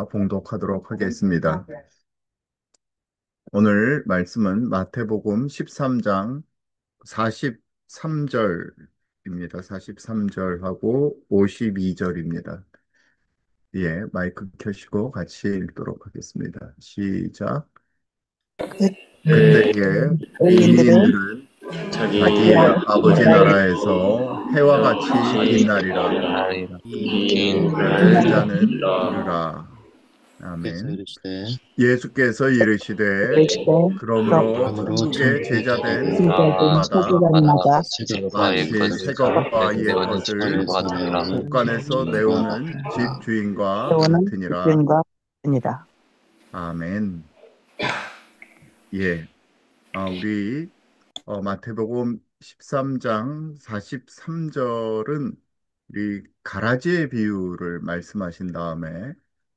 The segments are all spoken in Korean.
봉독하도록 하겠습니다. 오늘 말씀은 마태복음 13장 43절입니다. 43절하고 52절입니다. 예, 마이크 켜시고 같이 읽도록 하겠습니다. 시작. 그때에 의인들은 의인들은 자기 자기 아버지 나라에서 해와 같이 빛나리라. 나리라. 긴 빛나리라. 자는 이르라. 그래서 아멘. 이르시되 예수께서 이르시되 이르시되 그러므로 그러므로 천국의 천국의 제자된 제자된 서기관마다 서기관마다 새벽과 마치 옛것을 새것과 내오는 옛것을 집주인과 같으니라. 곳간에서 내오는 집주인과 세우는 같으니라. 집주인과 같으니라. 아멘. 예. 우리 마태복음 13장 43절은 우리 가라지의 비유를 말씀하신 다음에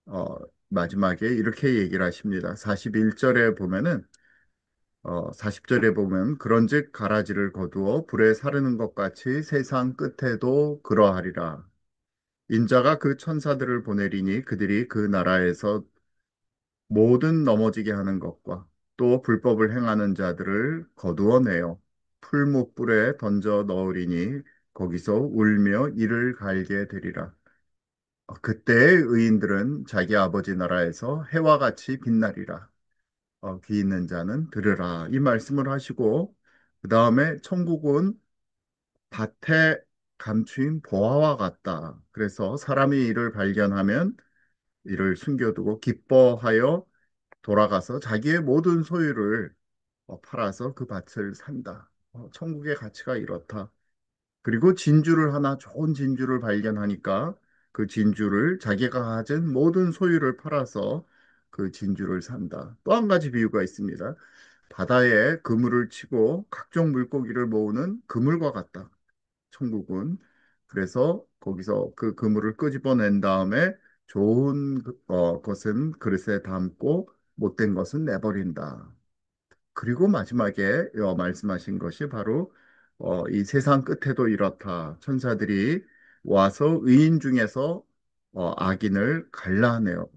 어, 마지막에 이렇게 얘기를 하십니다. 41절에 보면은 40절에 보면 그런즉 가라지를 거두어 불에 사르는 것 같이 세상 끝에도 그러하리라. 인자가 그 천사들을 보내리니 그들이 그 나라에서 모든 넘어지게 하는 것과 또 불법을 행하는 자들을 거두어내어 풀무불에 던져 넣으리니 거기서 울며 이를 갈게 되리라. 그때의 의인들은 자기 아버지 나라에서 해와 같이 빛나리라. 귀 있는 자는 들으라. 이 말씀을 하시고 그 다음에 천국은 밭에 감추인 보화와 같다. 그래서 사람이 이를 발견하면 이를 숨겨두고 기뻐하여 돌아가서 자기의 모든 소유를 팔아서 그 밭을 산다. 천국의 가치가 이렇다. 그리고 진주를 하나 좋은 진주를 발견하니까 그 진주를 자기가 가진 모든 소유를 팔아서 그 진주를 산다. 또 한 가지 비유가 있습니다. 바다에 그물을 치고 각종 물고기를 모으는 그물과 같다. 천국은. 그래서 거기서 그 그물을 끄집어낸 다음에 좋은 것은 그릇에 담고 못된 것은 내버린다. 그리고 마지막에 말씀하신 것이 바로 이 세상 끝에도 이렇다. 천사들이 와서 의인 중에서 악인을 갈라내어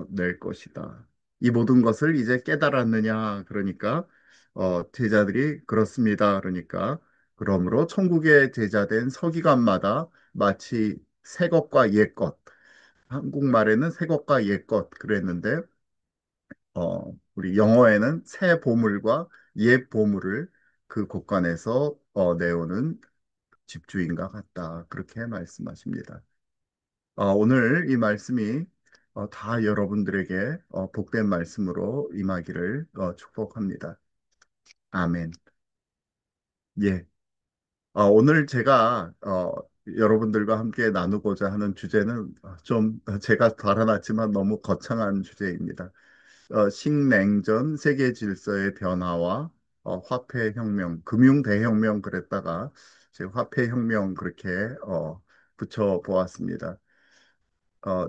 낼 것이다. 이 모든 것을 이제 깨달았느냐? 그러니까 제자들이 그렇습니다. 그러니까 그러므로 천국의 제자된 서기관마다 마치 새 것과 옛 것, 한국말에는 새 것과 옛 것 그랬는데 우리 영어에는 새 보물과 옛 보물을 그 곳간에서 내오는 집주인과 같다. 그렇게 말씀하십니다. 오늘 이 말씀이 다 여러분들에게 복된 말씀으로 임하기를 축복합니다. 아멘. 예. 오늘 제가 여러분들과 함께 나누고자 하는 주제는 좀 제가 달아났지만 너무 거창한 주제입니다. 신냉전 세계 질서의 변화와 화폐 혁명, 금융 대혁명 그랬다가 제가 화폐 혁명 그렇게 붙여 보았습니다.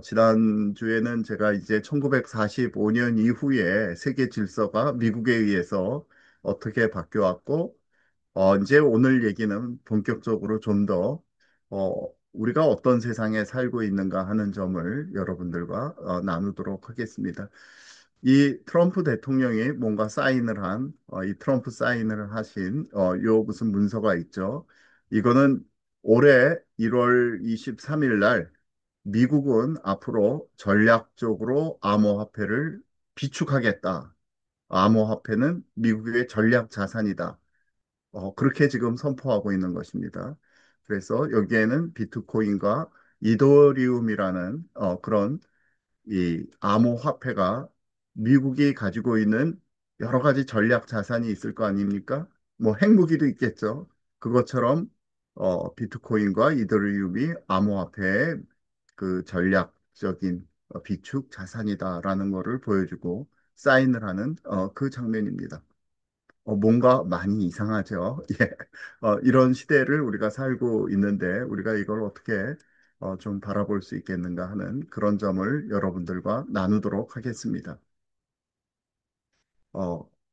지난주에는 제가 이제 1945년 이후에 세계 질서가 미국에 의해서 어떻게 바뀌어왔고, 이제 오늘 얘기는 본격적으로 좀 더, 우리가 어떤 세상에 살고 있는가 하는 점을 여러분들과 나누도록 하겠습니다. 이 트럼프 대통령이 뭔가 사인을 한, 이 트럼프 사인을 하신, 요 무슨 문서가 있죠. 이거는 올해 1월 23일 날 미국은 앞으로 전략적으로 암호화폐를 비축하겠다. 암호화폐는 미국의 전략 자산이다. 그렇게 지금 선포하고 있는 것입니다. 그래서 여기에는 비트코인과 이더리움이라는 그런 이 암호화폐가 미국이 가지고 있는 여러 가지 전략 자산이 있을 거 아닙니까? 뭐 핵무기도 있겠죠. 그것처럼 비트코인과 이더리움이 암호화폐의 그 전략적인 비축 자산이다라는 것을 보여주고 사인을 하는 그 장면입니다. 뭔가 많이 이상하죠. 예. 이런 시대를 우리가 살고 있는데 우리가 이걸 어떻게 좀 바라볼 수 있겠는가 하는 그런 점을 여러분들과 나누도록 하겠습니다.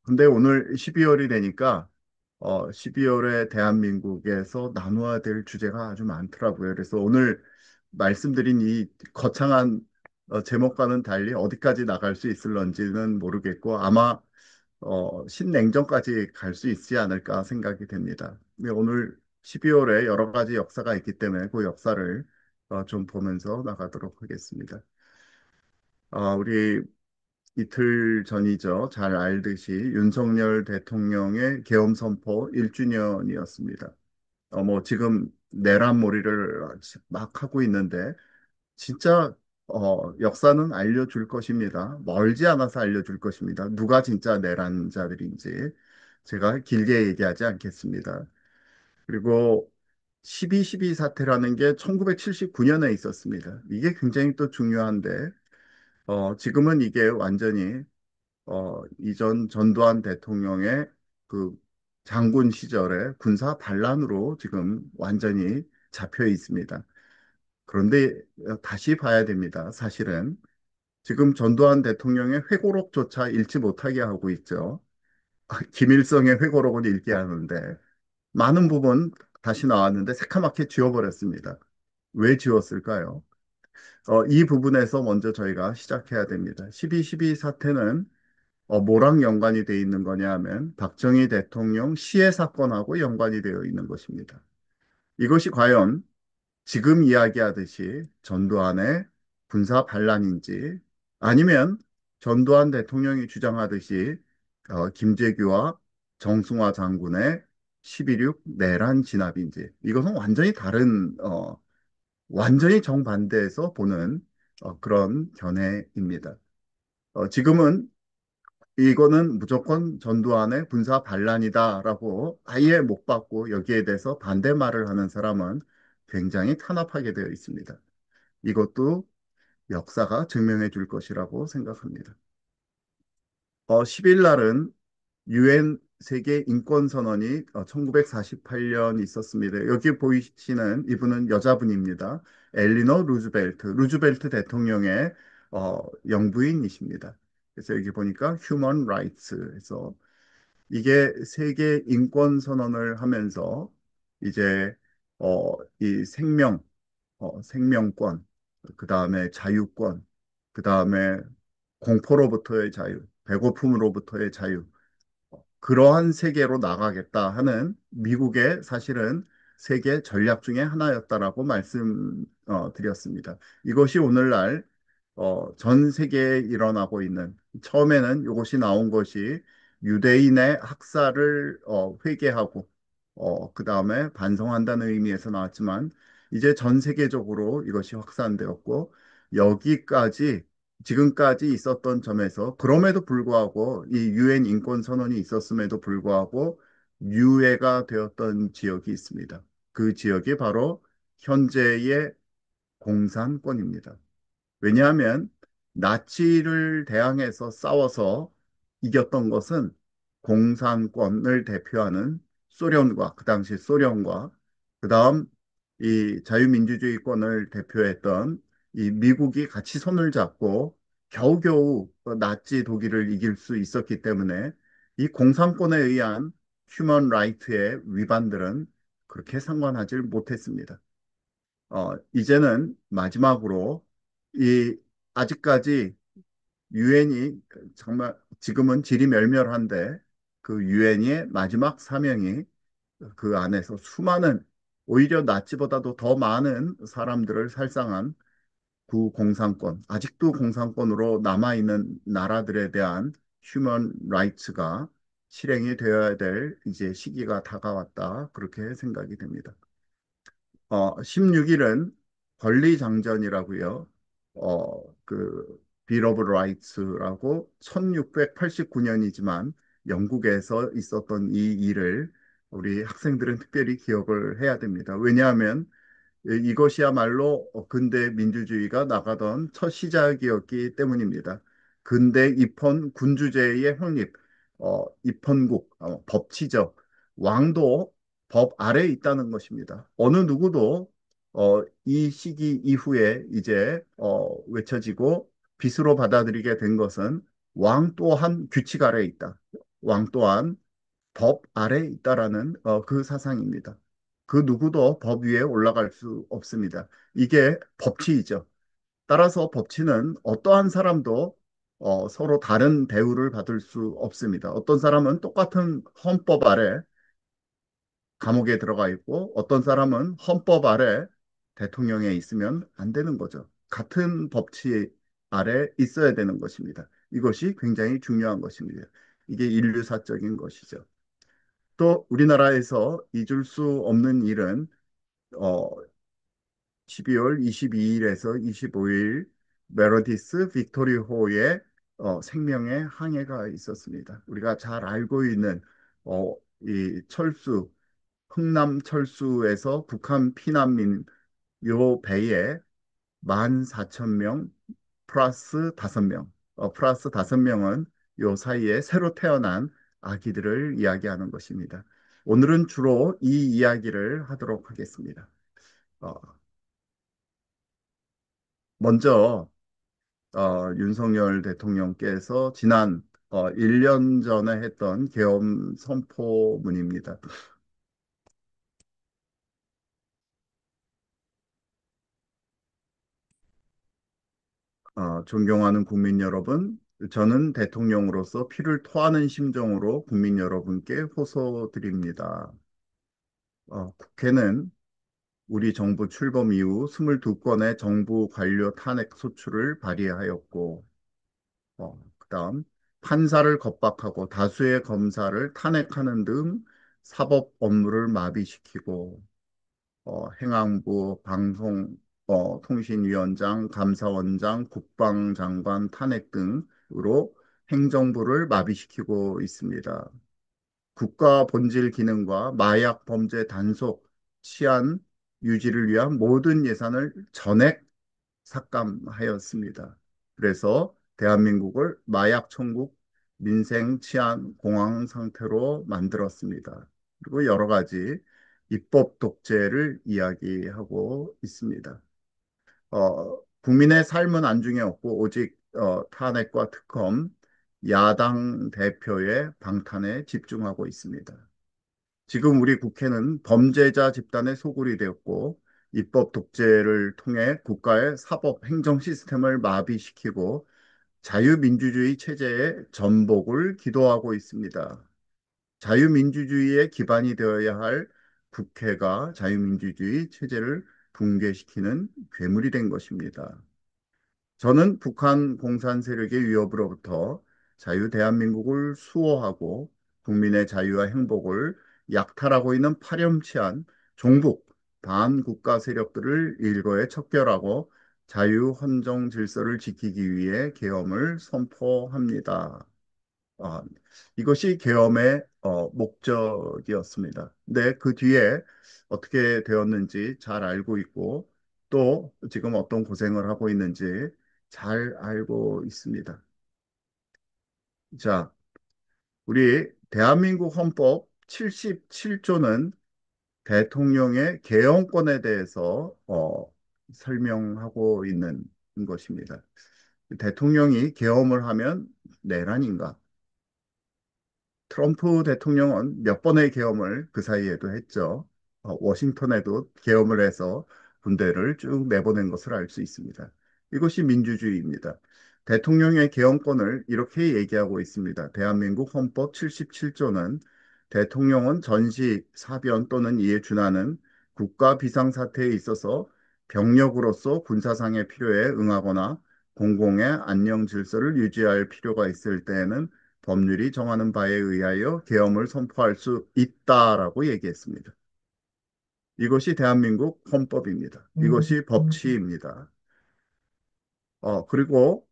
근데 오늘 12월이 되니까 12월에 대한민국에서 나누어야 될 주제가 아주 많더라고요. 그래서 오늘 말씀드린 이 거창한 제목과는 달리 어디까지 나갈 수 있을런지는 모르겠고 아마 신냉전까지 갈 수 있지 않을까 생각이 됩니다. 근데 오늘 12월에 여러 가지 역사가 있기 때문에 그 역사를 좀 보면서 나가도록 하겠습니다. 우리 이틀 전이죠. 잘 알듯이 윤석열 대통령의 계엄 선포 1주년이었습니다. 뭐 지금 내란몰이를 막 하고 있는데 진짜 역사는 알려줄 것입니다. 멀지 않아서 알려줄 것입니다. 누가 진짜 내란자들인지 제가 길게 얘기하지 않겠습니다. 그리고 12.12 사태라는 게 1979년에 있었습니다. 이게 굉장히 또 중요한데 지금은 이게 완전히 이전 전두환 대통령의 그 장군 시절의 군사 반란으로 지금 완전히 잡혀 있습니다. 그런데 다시 봐야 됩니다. 사실은 지금 전두환 대통령의 회고록조차 읽지 못하게 하고 있죠. 김일성의 회고록은 읽게 하는데 많은 부분 다시 나왔는데 새카맣게 지워버렸습니다. 왜 지웠을까요? 이 부분에서 먼저 저희가 시작해야 됩니다. 12.12 사태는 뭐랑 연관이 되어 있는 거냐 하면 박정희 대통령 시해 사건하고 연관이 되어 있는 것입니다. 이것이 과연 지금 이야기하듯이 전두환의 군사 반란인지 아니면 전두환 대통령이 주장하듯이 김재규와 정승화 장군의 12.6 내란 진압인지 이것은 완전히 다른 완전히 정반대에서 보는 그런 견해입니다. 지금은 이거는 무조건 전두환의 군사 반란이다라고 아예 못 받고 여기에 대해서 반대말을 하는 사람은 굉장히 탄압하게 되어 있습니다. 이것도 역사가 증명해 줄 것이라고 생각합니다. 10일 날은 유엔 세계 인권 선언이 1948년 있었습니다. 여기 보이시는 이분은 여자분입니다. 엘리너 루즈벨트, 루즈벨트 대통령의 영부인이십니다. 그래서 여기 보니까 휴먼 라이츠에서 이게 세계 인권 선언을 하면서 이제 이 생명권, 그 다음에 자유권, 그 다음에 공포로부터의 자유, 배고픔으로부터의 자유, 그러한 세계로 나가겠다 하는 미국의 사실은 세계 전략 중에 하나였다라고 말씀드렸습니다. 이것이 오늘날 전 세계에 일어나고 있는 처음에는 이것이 나온 것이 유대인의 학살을 회개하고 그 다음에 반성한다는 의미에서 나왔지만 이제 전 세계적으로 이것이 확산되었고 여기까지 지금까지 있었던 점에서 그럼에도 불구하고 이 유엔 인권 선언이 있었음에도 불구하고 유해가 되었던 지역이 있습니다. 그 지역이 바로 현재의 공산권입니다. 왜냐하면 나치를 대항해서 싸워서 이겼던 것은 공산권을 대표하는 소련과 그 당시 소련과 그 다음 이 자유민주주의권을 대표했던 이 미국이 같이 손을 잡고 겨우겨우 나치 독일을 이길 수 있었기 때문에 이 공산권에 의한 휴먼 라이트의 위반들은 그렇게 상관하지 못했습니다. 이제는 마지막으로 이 아직까지 유엔이 정말 지금은 질이 멸멸한데 그 유엔의 마지막 사명이 그 안에서 수많은 오히려 나치보다도 더 많은 사람들을 살상한 구 공산권, 아직도 공산권으로 남아있는 나라들에 대한 휴먼 라이츠가 실행이 되어야 될 이제 시기가 다가왔다. 그렇게 생각이 됩니다. 16일은 권리장전이라고요. 빌 오브 라이츠라고 1689년이지만 영국에서 있었던 이 일을 우리 학생들은 특별히 기억을 해야 됩니다. 왜냐하면 이것이야말로 근대 민주주의가 나가던 첫 시작이었기 때문입니다. 근대 입헌 군주제의 확립, 입헌국, 법치적, 왕도 법 아래에 있다는 것입니다. 어느 누구도 이 시기 이후에 이제 외쳐지고 빚으로 받아들이게 된 것은 왕 또한 규칙 아래에 있다. 왕 또한 법 아래에 있다라는 그 사상입니다. 그 누구도 법 위에 올라갈 수 없습니다. 이게 법치이죠. 따라서 법치는 어떠한 사람도 서로 다른 대우를 받을 수 없습니다. 어떤 사람은 똑같은 헌법 아래 감옥에 들어가 있고 어떤 사람은 헌법 아래 대통령에 있으면 안 되는 거죠. 같은 법치 아래 있어야 되는 것입니다. 이것이 굉장히 중요한 것입니다. 이게 인류사적인 것이죠. 또 우리나라에서 잊을 수 없는 일은 어, 12월 22일에서 25일 메로디스 빅토리호의 생명의 항해가 있었습니다. 우리가 잘 알고 있는 이 철수 흥남 철수에서 북한 피난민 요 배에 14,000명 플러스 5명, 플러스 5명은 요 사이에 새로 태어난 아기들을 이야기하는 것입니다. 오늘은 주로 이 이야기를 하도록 하겠습니다. 어, 먼저 윤석열 대통령께서 지난 1년 전에 했던 계엄 선포문입니다. 존경하는 국민 여러분, 저는 대통령으로서 피를 토하는 심정으로 국민 여러분께 호소드립니다. 국회는 우리 정부 출범 이후 22건의 정부 관료 탄핵 소추를 발의하였고, 그다음 판사를 겁박하고 다수의 검사를 탄핵하는 등 사법 업무를 마비시키고, 행안부, 통신위원장, 감사원장, 국방장관 탄핵 등으로 행정부를 마비시키고 있습니다. 국가 본질 기능과 마약 범죄 단속, 치안 유지를 위한 모든 예산을 전액 삭감하였습니다. 그래서 대한민국을 마약 천국, 민생 치안 공황 상태로 만들었습니다. 그리고 여러 가지 입법 독재를 이야기하고 있습니다. 국민의 삶은 안중에 없고 오직 탄핵과 특검, 야당 대표의 방탄에 집중하고 있습니다. 지금 우리 국회는 범죄자 집단의 소굴이 되었고 입법 독재를 통해 국가의 사법 행정 시스템을 마비시키고 자유민주주의 체제의 전복을 기도하고 있습니다. 자유민주주의의 기반이 되어야 할 국회가 자유민주주의 체제를 붕괴시키는 괴물이 된 것입니다. 저는 북한 공산 세력의 위협으로부터 자유 대한민국을 수호하고 국민의 자유와 행복을 약탈하고 있는 파렴치한 종북 반국가 세력들을 일거에 척결하고 자유 헌정 질서를 지키기 위해 계엄을 선포합니다. 아, 이것이 계엄의 목적이었습니다. 근데 그 뒤에 어떻게 되었는지 잘 알고 있고 또 지금 어떤 고생을 하고 있는지 잘 알고 있습니다. 자, 우리 대한민국 헌법 77조는 대통령의 계엄권에 대해서 설명하고 있는 것입니다. 대통령이 계엄을 하면 내란인가? 트럼프 대통령은 몇 번의 계엄을 그 사이에도 했죠. 워싱턴에도 계엄을 해서 군대를 쭉 내보낸 것을 알 수 있습니다. 이것이 민주주의입니다. 대통령의 계엄권을 이렇게 얘기하고 있습니다. 대한민국 헌법 77조는 대통령은 전시, 사변 또는 이에 준하는 국가 비상사태에 있어서 병력으로서 군사상의 필요에 응하거나 공공의 안녕 질서를 유지할 필요가 있을 때에는 법률이 정하는 바에 의하여 계엄을 선포할 수 있다라고 얘기했습니다. 이것이 대한민국 헌법입니다. 이것이 법치입니다. 그리고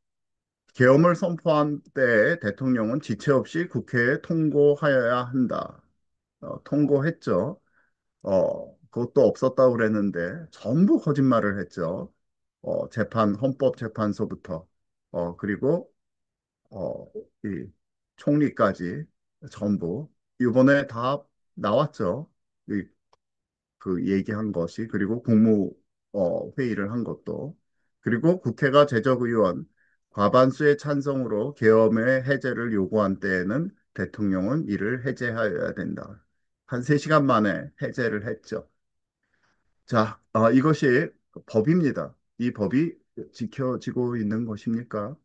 계엄을 선포한 때에 대통령은 지체 없이 국회에 통고하여야 한다. 통고했죠. 그것도 없었다고 그랬는데 전부 거짓말을 했죠. 헌법재판소부터 그리고 어, 이 총리까지 전부 이번에 다 나왔죠. 이, 그 얘기한 것이 그리고 회의를 한 것도 그리고 국회가 제적의원 과반수의 찬성으로 계엄의 해제를 요구한 때에는 대통령은 이를 해제하여야 된다. 한 3시간 만에 해제를 했죠. 자, 이것이 법입니다. 이 법이 지켜지고 있는 것입니까?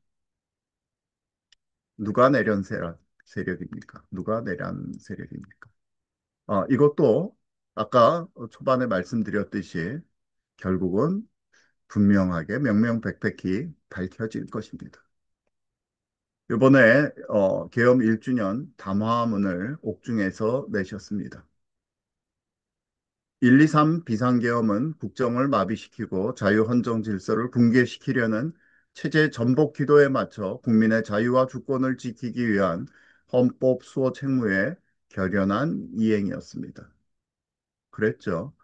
누가 내련 세력입니까? 누가 내란 세력입니까? 이것도 아까 초반에 말씀드렸듯이 결국은 분명하게 명명백백히 밝혀질 것입니다. 이번에 계엄 1주년 담화문을 옥중에서 내셨습니다. 123 비상계엄은 국정을 마비시키고 자유헌정 질서를 붕괴시키려는 체제 전복 기도에 맞춰 국민의 자유와 주권을 지키기 위한 헌법 수호 책무의 결연한 이행이었습니다. 그랬죠.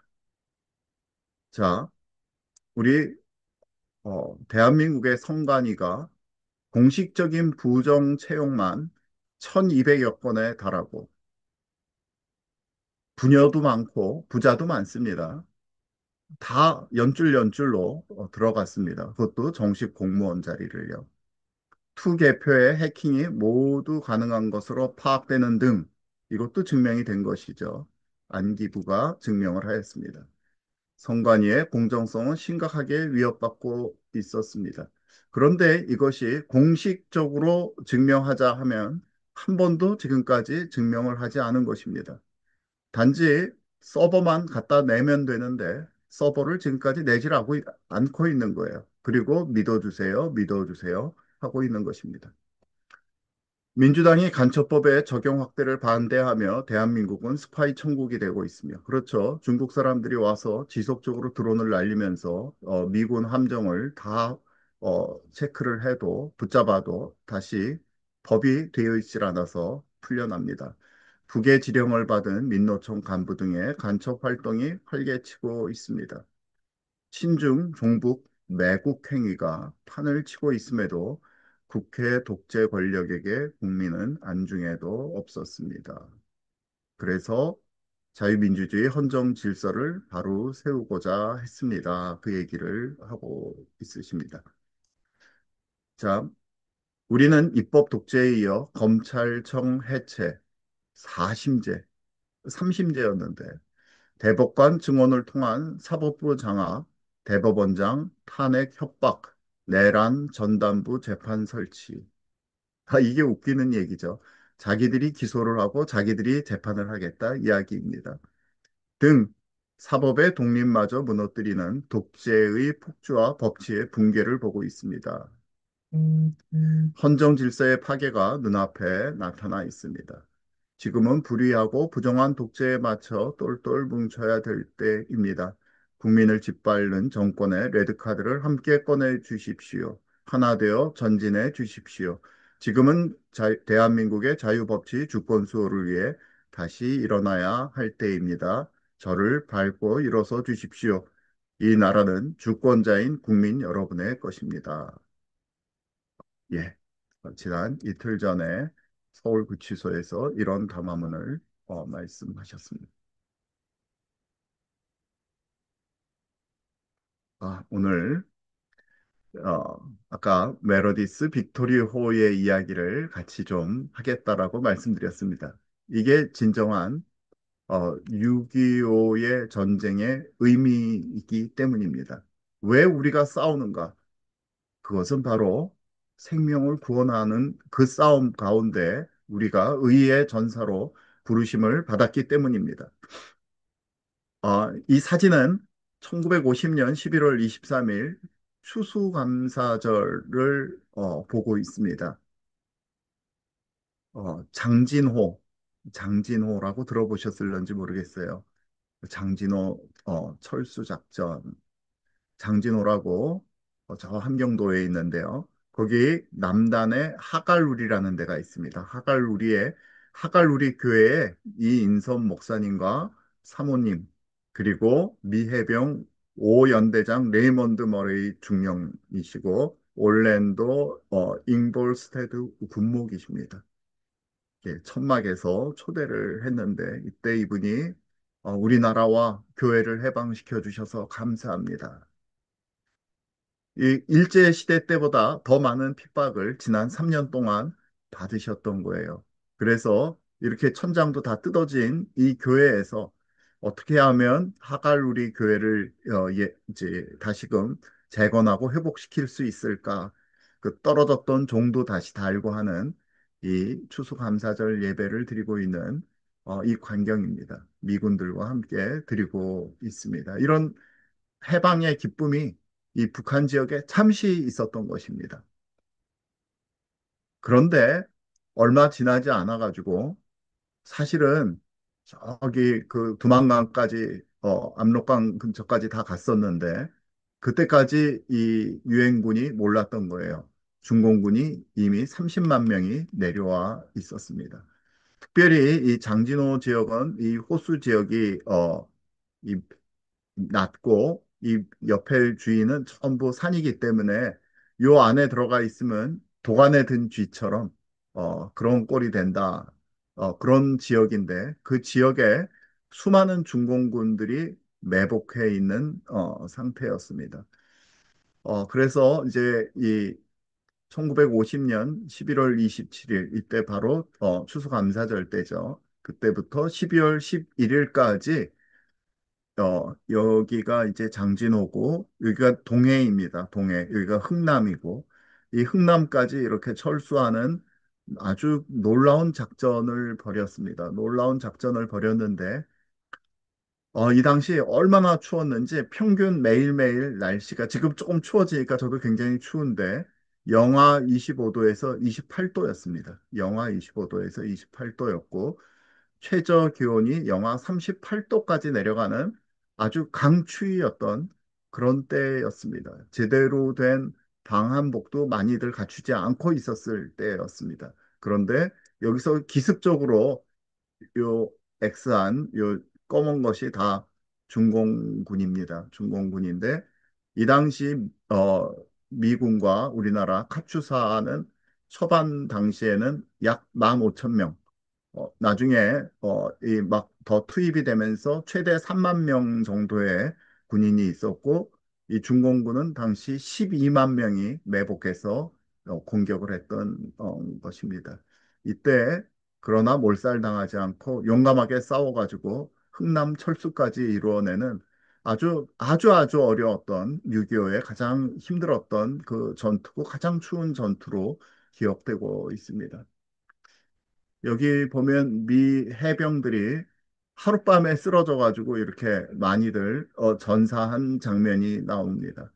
자, 우리 대한민국의 선관위가 공식적인 부정 채용만 1200여 건에 달하고 부녀도 많고 부자도 많습니다. 다 연줄로 들어갔습니다. 그것도 정식 공무원 자리를요. 투 개표의 해킹이 모두 가능한 것으로 파악되는 등 이것도 증명이 된 것이죠. 안기부가 증명을 하였습니다. 선관위의 공정성은 심각하게 위협받고 있었습니다. 그런데 이것이 공식적으로 증명하자 하면 한 번도 지금까지 증명을 하지 않은 것입니다. 단지 서버만 갖다 내면 되는데 서버를 지금까지 않고 있는 거예요. 그리고 믿어주세요, 믿어주세요 하고 있는 것입니다. 민주당이 간첩법의 적용 확대를 반대하며 대한민국은 스파이 천국이 되고 있으며 그렇죠. 중국 사람들이 와서 지속적으로 드론을 날리면서 미군 함정을 다 체크를 해도 붙잡아도 다시 법이 되어 있질 않아서 풀려납니다. 북의 지령을 받은 민노총 간부 등의 간첩 활동이 활개치고 있습니다. 친중 종북 매국 행위가 판을 치고 있음에도 국회 독재 권력에게 국민은 안중에도 없었습니다. 그래서 자유민주주의 헌정 질서를 바로 세우고자 했습니다. 그 얘기를 하고 있으십니다. 자, 우리는 입법 독재에 이어 검찰청 해체, 4심제, 3심제였는데 대법관 증언을 통한 사법부 장악, 대법원장 탄핵 협박, 내란 전담부 재판 설치. 이게 웃기는 얘기죠. 자기들이 기소를 하고 자기들이 재판을 하겠다 이야기입니다. 등 사법의 독립마저 무너뜨리는 독재의 폭주와 법치의 붕괴를 보고 있습니다. 헌정 질서의 파괴가 눈앞에 나타나 있습니다. 지금은 불의하고 부정한 독재에 맞춰 똘똘 뭉쳐야 될 때입니다. 국민을 짓밟는 정권의 레드카드를 함께 꺼내 주십시오. 하나 되어 전진해 주십시오. 지금은 대한민국의 자유법치 주권 수호를 위해 다시 일어나야 할 때입니다. 저를 밟고 일어서 주십시오. 이 나라는 주권자인 국민 여러분의 것입니다. 예. 지난 이틀 전에 서울구치소에서 이런 담화문을 말씀하셨습니다. 오늘 아까 메로디스 빅토리 호의 이야기를 같이 좀 하겠다라고 말씀드렸습니다. 이게 진정한 6.25의 전쟁의 의미이기 때문입니다. 왜 우리가 싸우는가? 그것은 바로 생명을 구원하는 그 싸움 가운데 우리가 의의 전사로 부르심을 받았기 때문입니다. 이 사진은 1950년 11월 23일 추수감사절을 보고 있습니다. 장진호라고 들어보셨을런지 모르겠어요. 장진호 철수작전 장진호라고 저 함경도에 있는데요. 거기 남단에 하갈루리라는 데가 있습니다. 하갈루리 교회에 이인선 목사님과 사모님 그리고 미해병 오연대장 레이먼드 머레이 중령이시고 올랜도 잉볼스테드 군목이십니다. 예, 천막에서 초대를 했는데 이때 이분이 우리나라와 교회를 해방시켜 주셔서 감사합니다. 이 일제시대 때보다 더 많은 핍박을 지난 3년 동안 받으셨던 거예요. 그래서 이렇게 천장도 다 뜯어진 이 교회에서 어떻게 하면 하갈루리 교회를 이제 다시금 재건하고 회복시킬 수 있을까? 그 떨어졌던 종도 다시 달고 하는 이 추수감사절 예배를 드리고 있는 이 광경입니다. 미군들과 함께 드리고 있습니다. 이런 해방의 기쁨이 이 북한 지역에 잠시 있었던 것입니다. 그런데 얼마 지나지 않아 가지고 사실은 저기 그 두만강까지 압록강 근처까지 다 갔었는데 그때까지 이 유엔군이 몰랐던 거예요. 중공군이 이미 30만 명이 내려와 있었습니다. 특별히 이 장진호 지역은 이 호수 지역이 이 낮고 이 옆에 주위는 전부 산이기 때문에 요 안에 들어가 있으면 도간에 든 쥐처럼 그런 꼴이 된다. 그런 지역인데 그 지역에 수많은 중공군들이 매복해 있는 상태였습니다. 그래서 이제 이 1950년 11월 27일 이때 바로 추수감사절 때죠. 그때부터 12월 11일까지 여기가 이제 장진호고, 여기가 동해입니다. 동해. 여기가 흥남이고, 이 흥남까지 이렇게 철수하는 아주 놀라운 작전을 벌였습니다. 놀라운 작전을 벌였는데, 이 당시 얼마나 추웠는지 평균 매일매일 날씨가 지금 조금 추워지니까 저도 굉장히 추운데, 영하 25도에서 28도였습니다. 영하 25도에서 28도였고, 최저 기온이 영하 38도까지 내려가는 아주 강추위였던 그런 때였습니다. 제대로 된 방한복도 많이들 갖추지 않고 있었을 때였습니다. 그런데 여기서 기습적으로 요 X한 요 검은 것이 다 중공군입니다. 중공군인데 이 당시 미군과 우리나라 카투사는 초반 당시에는 약 15,000명 나중에 이 막 더 투입이 되면서 최대 3만 명 정도의 군인이 있었고 이 중공군은 당시 12만 명이 매복해서 공격을 했던 것입니다. 이때 그러나 몰살당하지 않고 용감하게 싸워가지고 흥남 철수까지 이루어내는 아주 어려웠던 6.25의 가장 힘들었던 그 전투고 가장 추운 전투로 기억되고 있습니다. 여기 보면 미 해병들이 하룻밤에 쓰러져 가지고 이렇게 많이들 전사한 장면이 나옵니다.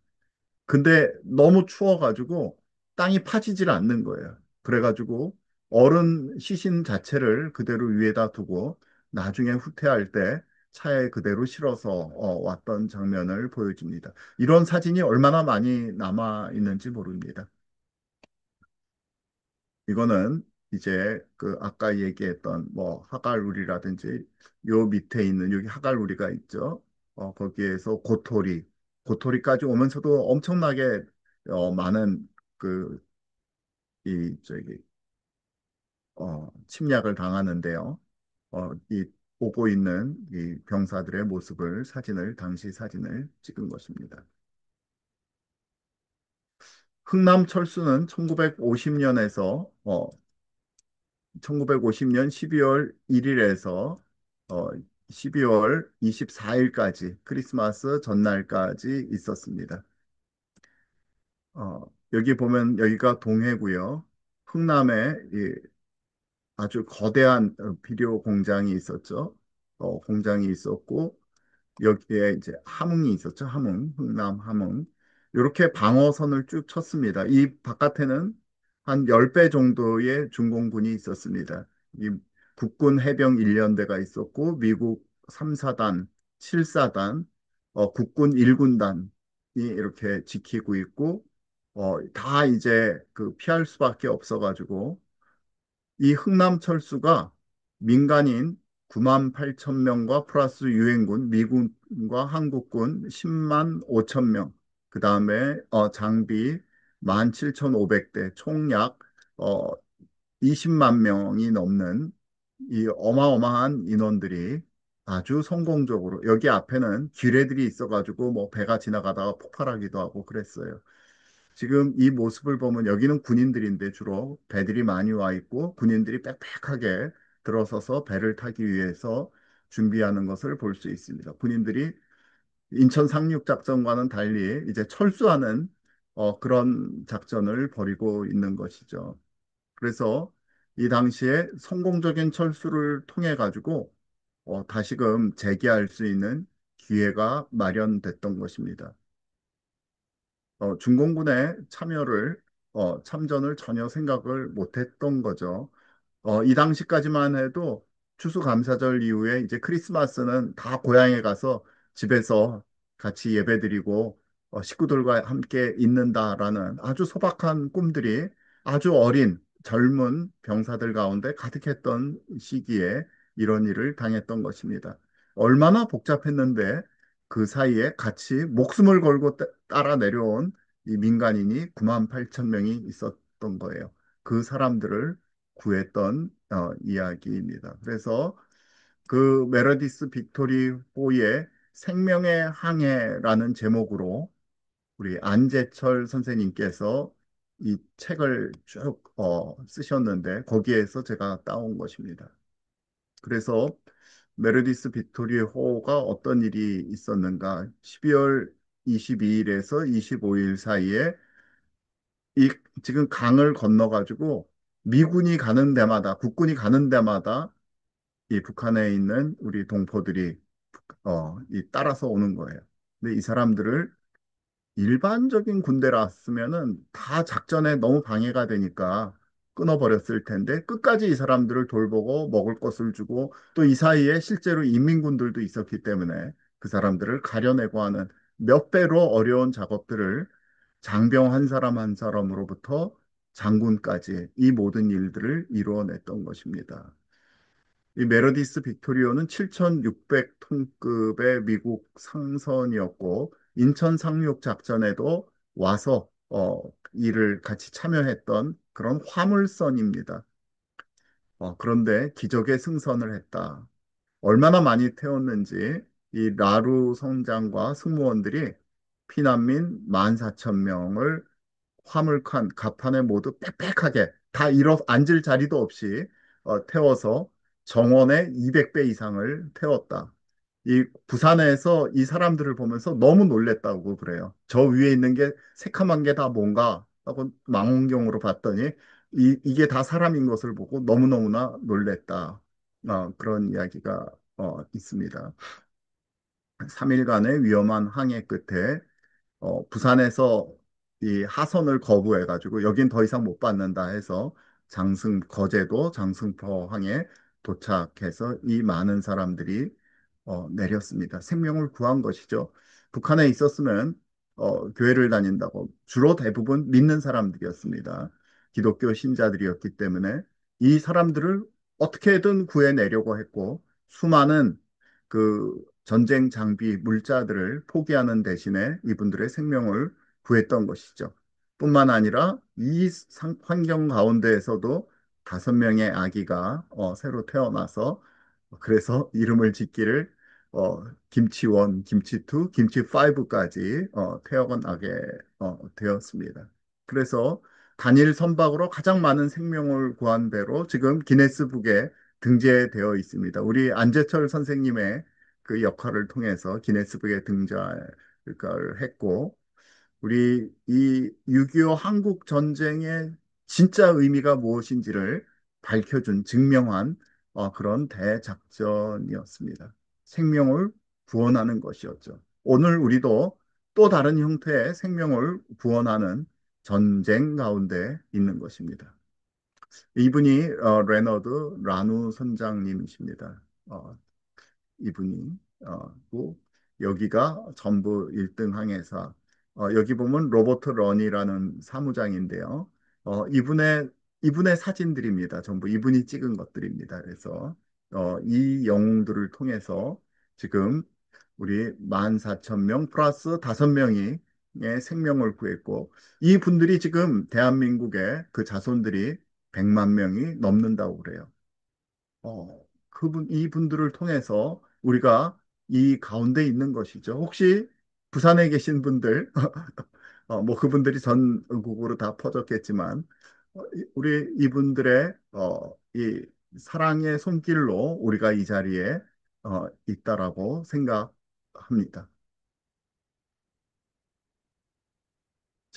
근데 너무 추워 가지고 땅이 파지질 않는 거예요. 그래 가지고 얼은 시신 자체를 그대로 위에다 두고 나중에 후퇴할 때 차에 그대로 실어서 왔던 장면을 보여줍니다. 이런 사진이 얼마나 많이 남아 있는지 모릅니다. 이거는 이제 그 아까 얘기했던 뭐 하갈우리라든지 요 밑에 있는 여기 하갈우리가 있죠. 거기에서 고토리까지 오면서도 엄청나게 많은 그 이 저기 침략을 당하는데요. 이 오고 있는 이 병사들의 모습을 당시 사진을 찍은 것입니다. 흥남 철수는 1950년에서 1950년 12월 1일에서 12월 24일까지 크리스마스 전날까지 있었습니다. 여기 보면 여기가 동해고요. 흥남에 이 아주 거대한 비료 공장이 있었죠. 공장이 있었고 여기에 이제 함흥이 있었죠. 흥남 함흥. 이렇게 방어선을 쭉 쳤습니다. 이 바깥에는 한 10배 정도의 중공군이 있었습니다. 이 국군 해병 1년대가 있었고, 미국 3사단, 7사단, 국군 1군단이 이렇게 지키고 있고, 다 이제 그 피할 수밖에 없어가지고, 이 흥남철수가 민간인 9만 8천 명과 플러스 유엔군, 미군과 한국군 10만 5천 명, 그 다음에 장비 17,500대, 총약 20만 명이 넘는 이 어마어마한 인원들이 아주 성공적으로 여기 앞에는 기뢰들이 있어가지고 뭐 배가 지나가다가 폭발하기도 하고 그랬어요. 지금 이 모습을 보면 여기는 군인들인데 주로 배들이 많이 와 있고 군인들이 빽빽하게 들어서서 배를 타기 위해서 준비하는 것을 볼 수 있습니다. 군인들이 인천 상륙 작전과는 달리 이제 철수하는 그런 작전을 벌이고 있는 것이죠. 그래서 이 당시에 성공적인 철수를 통해 가지고 다시금 재기할 수 있는 기회가 마련됐던 것입니다. 중공군의 참전을 전혀 생각을 못했던 거죠. 이 당시까지만 해도 추수감사절 이후에 이제 크리스마스는 다 고향에 가서 집에서 같이 예배드리고 식구들과 함께 있는다라는 아주 소박한 꿈들이 아주 어린 젊은 병사들 가운데 가득했던 시기에 이런 일을 당했던 것입니다. 얼마나 복잡했는데 그 사이에 같이 목숨을 걸고 따라 내려온 이 민간인이 9만 8천 명이 있었던 거예요. 그 사람들을 구했던 이야기입니다. 그래서 그 메르디스 빅토리 호의 생명의 항해라는 제목으로 우리 안재철 선생님께서 이 책을 쭉 쓰셨는데 거기에서 제가 따온 것입니다. 그래서 메르디스 빅토리 호가 어떤 일이 있었는가? 12월 22일에서 25일 사이에 이 지금 강을 건너가지고 미군이 가는 데마다 국군이 가는 데마다 이 북한에 있는 우리 동포들이 이 따라서 오는 거예요. 근데 이 사람들을 일반적인 군대라으면은 다 작전에 너무 방해가 되니까 끊어버렸을 텐데 끝까지 이 사람들을 돌보고 먹을 것을 주고 또 이 사이에 실제로 인민군들도 있었기 때문에 그 사람들을 가려내고 하는 몇 배로 어려운 작업들을 장병 한 사람 한 사람으로부터 장군까지 이 모든 일들을 이루어냈던 것입니다. 이 메르디스 빅토리오는 7,600톤급의 미국 상선이었고 인천 상륙 작전에도 와서 일을 같이 참여했던 그런 화물선입니다. 그런데 기적의 승선을 했다. 얼마나 많이 태웠는지 이 라루 성장과 승무원들이 피난민 14,000명을 화물칸, 갑판에 모두 빽빽하게 다 일어 앉을 자리도 없이 태워서 정원의 200배 이상을 태웠다. 이 부산에서 이 사람들을 보면서 너무 놀랬다고 그래요. 저 위에 있는 게 새카만 게 다 뭔가 하고 망원경으로 봤더니 이게 다 사람인 것을 보고 너무너무나 놀랬다. 그런 이야기가 있습니다. 3일간의 위험한 항해 끝에 부산에서 이 하선을 거부해가지고 여긴 더 이상 못 받는다 해서 거제도 장승포항에 도착해서 이 많은 사람들이 내렸습니다. 생명을 구한 것이죠. 북한에 있었으면 교회를 다닌다고 주로 대부분 믿는 사람들이었습니다. 기독교 신자들이었기 때문에 이 사람들을 어떻게든 구해내려고 했고 수많은 그 전쟁 장비, 물자들을 포기하는 대신에 이분들의 생명을 구했던 것이죠. 뿐만 아니라 이 환경 가운데에서도 5명의 아기가 새로 태어나서 그래서 이름을 짓기를 김치원, 김치투, 김치5까지 태어나게 되었습니다. 그래서 단일 선박으로 가장 많은 생명을 구한 배로 지금 기네스북에 등재되어 있습니다. 우리 안재철 선생님의 그 역할을 통해서 기네스북에 등장을 했고, 우리 이 6.25 한국 전쟁의 진짜 의미가 무엇인지를 밝혀준, 증명한 그런 대작전이었습니다. 생명을 구원하는 것이었죠. 오늘 우리도 또 다른 형태의 생명을 구원하는 전쟁 가운데 있는 것입니다. 이분이 레너드 라누 선장님이십니다. 이분이 고 여기가 전부 1등 항해사. 여기 보면 로버트 런이라는 사무장인데요. 이분의 사진들입니다. 전부 이분이 찍은 것들입니다. 그래서 이 영웅들을 통해서 지금 우리 14,000명 플러스 5명이 생명을 구했고 이 분들이 지금 대한민국의 그 자손들이 100만 명이 넘는다고 그래요. 이분들을 통해서 우리가 이 가운데 있는 것이죠. 혹시 부산에 계신 분들, 뭐 그분들이 전국으로 다 퍼졌겠지만, 우리 이분들의 이 사랑의 손길로 우리가 이 자리에 있다라고 생각합니다.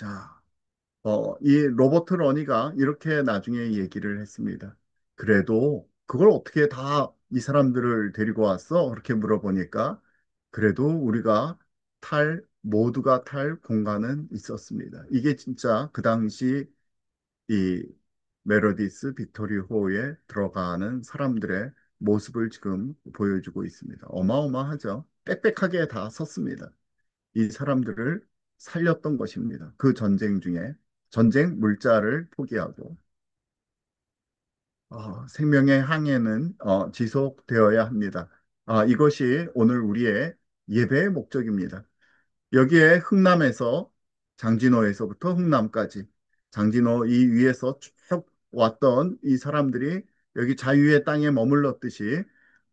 자, 이 로버트 러니가 이렇게 나중에 얘기를 했습니다. 그래도 그걸 어떻게 다 이 사람들을 데리고 왔어? 그렇게 물어보니까 그래도 우리가 모두가 탈 공간은 있었습니다. 이게 진짜 그 당시 이 메로디스 빅토리 호에 들어가는 사람들의 모습을 지금 보여주고 있습니다. 어마어마하죠. 빽빽하게 다 섰습니다. 이 사람들을 살렸던 것입니다. 그 전쟁 중에 전쟁 물자를 포기하고 생명의 항해는 지속되어야 합니다. 이것이 오늘 우리의 예배의 목적입니다. 여기에 흥남에서 장진호에서부터 흥남까지 장진호 이 위에서 쭉 왔던 이 사람들이 여기 자유의 땅에 머물렀듯이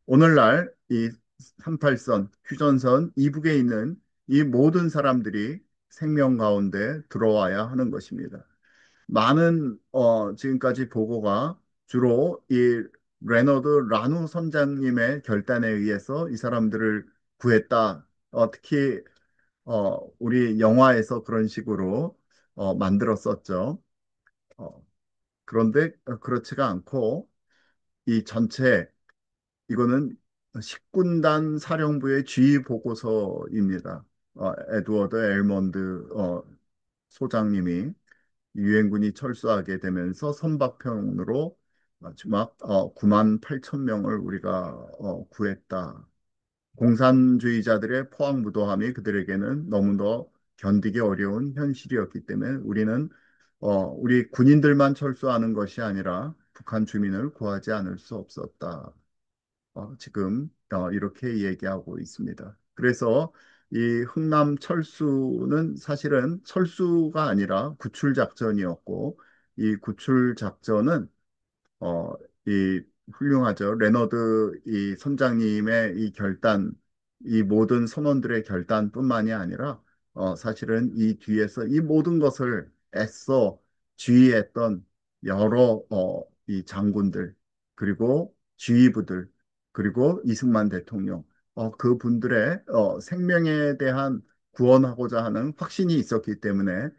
오늘날 이 38선 휴전선 이북에 있는 이 모든 사람들이 생명 가운데 들어와야 하는 것입니다. 많은 지금까지 보고가 주로 이 레너드 라누 선장님의 결단에 의해서 이 사람들을 구했다. 특히 우리 영화에서 그런 식으로 만들었었죠. 어, 그런데 그렇지가 않고 이 전체 이거는 10군단 사령부의 지휘 보고서입니다. 에드워드 엘몬드 소장님이 유엔군이 철수하게 되면서 선박편으로 마지막 9만 8천 명을 우리가 구했다. 공산주의자들의 포항무도함이 그들에게는 너무도 견디기 어려운 현실이었기 때문에 우리는 우리 군인들만 철수하는 것이 아니라 북한 주민을 구하지 않을 수 없었다. 지금 이렇게 얘기하고 있습니다. 그래서 이 흥남 철수는 사실은 철수가 아니라 구출 작전이었고 이 구출 작전은 어, 이 훌륭하죠. 레너드 이 선장님의 이 결단, 이 모든 선원들의 결단뿐만이 아니라 사실은 이 뒤에서 이 모든 것을 애써 지휘했던 여러 이 장군들 그리고 지휘부들 그리고 이승만 대통령 그분들의 생명에 대한 구원하고자 하는 확신이 있었기 때문에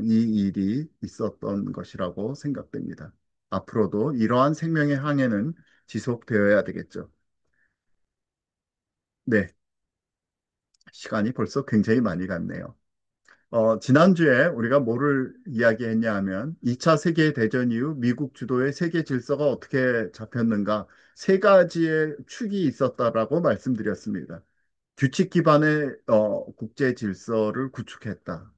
이 일이 있었던 것이라고 생각됩니다. 앞으로도 이러한 생명의 항해는 지속되어야 되겠죠. 네, 시간이 벌써 굉장히 많이 갔네요. 지난주에 우리가 뭐를 이야기했냐 하면 2차 세계대전 이후 미국 주도의 세계 질서가 어떻게 잡혔는가 세 가지의 축이 있었다라고 말씀드렸습니다. 규칙 기반의 국제 질서를 구축했다.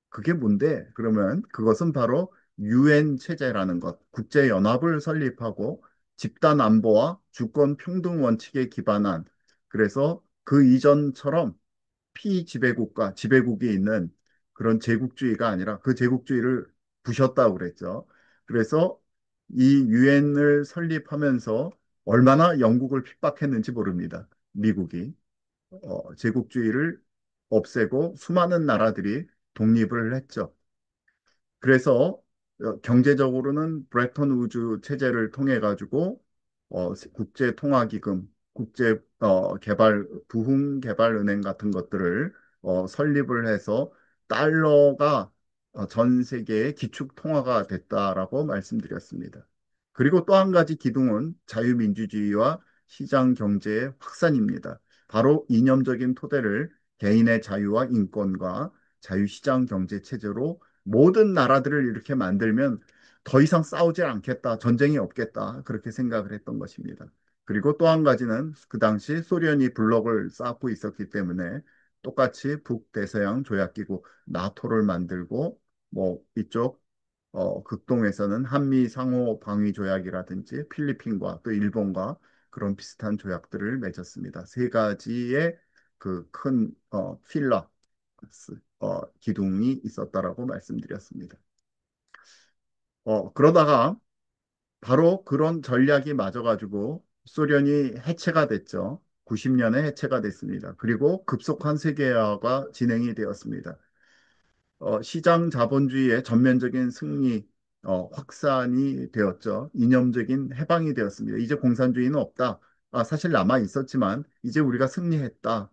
그게 뭔데? 그러면 그것은 바로 유엔 체제라는 것, 국제 연합을 설립하고 집단 안보와 주권 평등 원칙에 기반한 그래서 그 이전처럼 피지배국가, 지배국이 있는 그런 제국주의가 아니라 그 제국주의를 부셨다고 그랬죠. 그래서 이 유엔을 설립하면서 얼마나 영국을 핍박했는지 모릅니다. 미국이. 제국주의를 없애고 수많은 나라들이 독립을 했죠. 그래서 경제적으로는 브레턴 우즈 체제를 통해 가지고 국제 통화기금, 국제 개발 부흥 개발 은행 같은 것들을 설립을 해서 달러가 전 세계의 기축 통화가 됐다라고 말씀드렸습니다. 그리고 또 한 가지 기둥은 자유민주주의와 시장 경제의 확산입니다. 바로 이념적인 토대를 개인의 자유와 인권과 자유시장 경제 체제로 모든 나라들을 이렇게 만들면 더 이상 싸우지 않겠다, 전쟁이 없겠다, 그렇게 생각을 했던 것입니다. 그리고 또 한 가지는 그 당시 소련이 블록을 쌓고 있었기 때문에 똑같이 북대서양 조약기구 나토를 만들고 뭐 이쪽 극동에서는 한미 상호 방위 조약이라든지 필리핀과 또 일본과 그런 비슷한 조약들을 맺었습니다. 세 가지의 그 큰 필러 기둥이 있었다라고 말씀드렸습니다. 그러다가 바로 그런 전략이 맞아가지고 소련이 해체가 됐죠. 90년에 해체가 됐습니다. 그리고 급속한 세계화가 진행이 되었습니다. 시장 자본주의의 전면적인 승리, 확산이 되었죠. 이념적인 해방이 되었습니다. 이제 공산주의는 없다. 사실 남아 있었지만 이제 우리가 승리했다.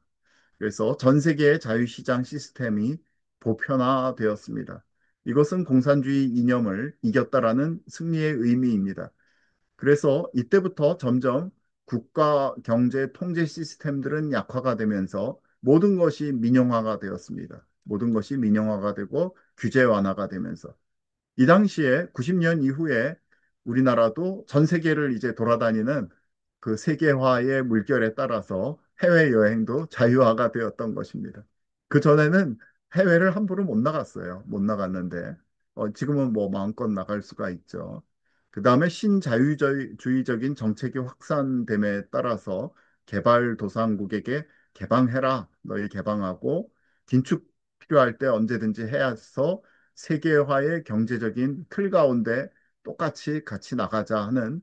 그래서 전 세계의 자유시장 시스템이 보편화되었습니다. 이것은 공산주의 이념을 이겼다라는 승리의 의미입니다. 그래서 이때부터 점점 국가 경제 통제 시스템들은 약화가 되면서 모든 것이 민영화가 되었습니다. 모든 것이 민영화가 되고 규제 완화가 되면서 이 당시에 90년 이후에 우리나라도 전 세계를 이제 돌아다니는 그 세계화의 물결에 따라서 해외여행도 자유화가 되었던 것입니다. 그전에는 해외를 함부로 못 나갔어요. 못 나갔는데, 지금은 뭐 마음껏 나갈 수가 있죠. 그 다음에 신자유주의적인 정책이 확산됨에 따라서 개발도상국에게 개방해라, 너희 개방하고 긴축 필요할 때 언제든지 해서 세계화의 경제적인 틀 가운데 똑같이 같이 나가자 하는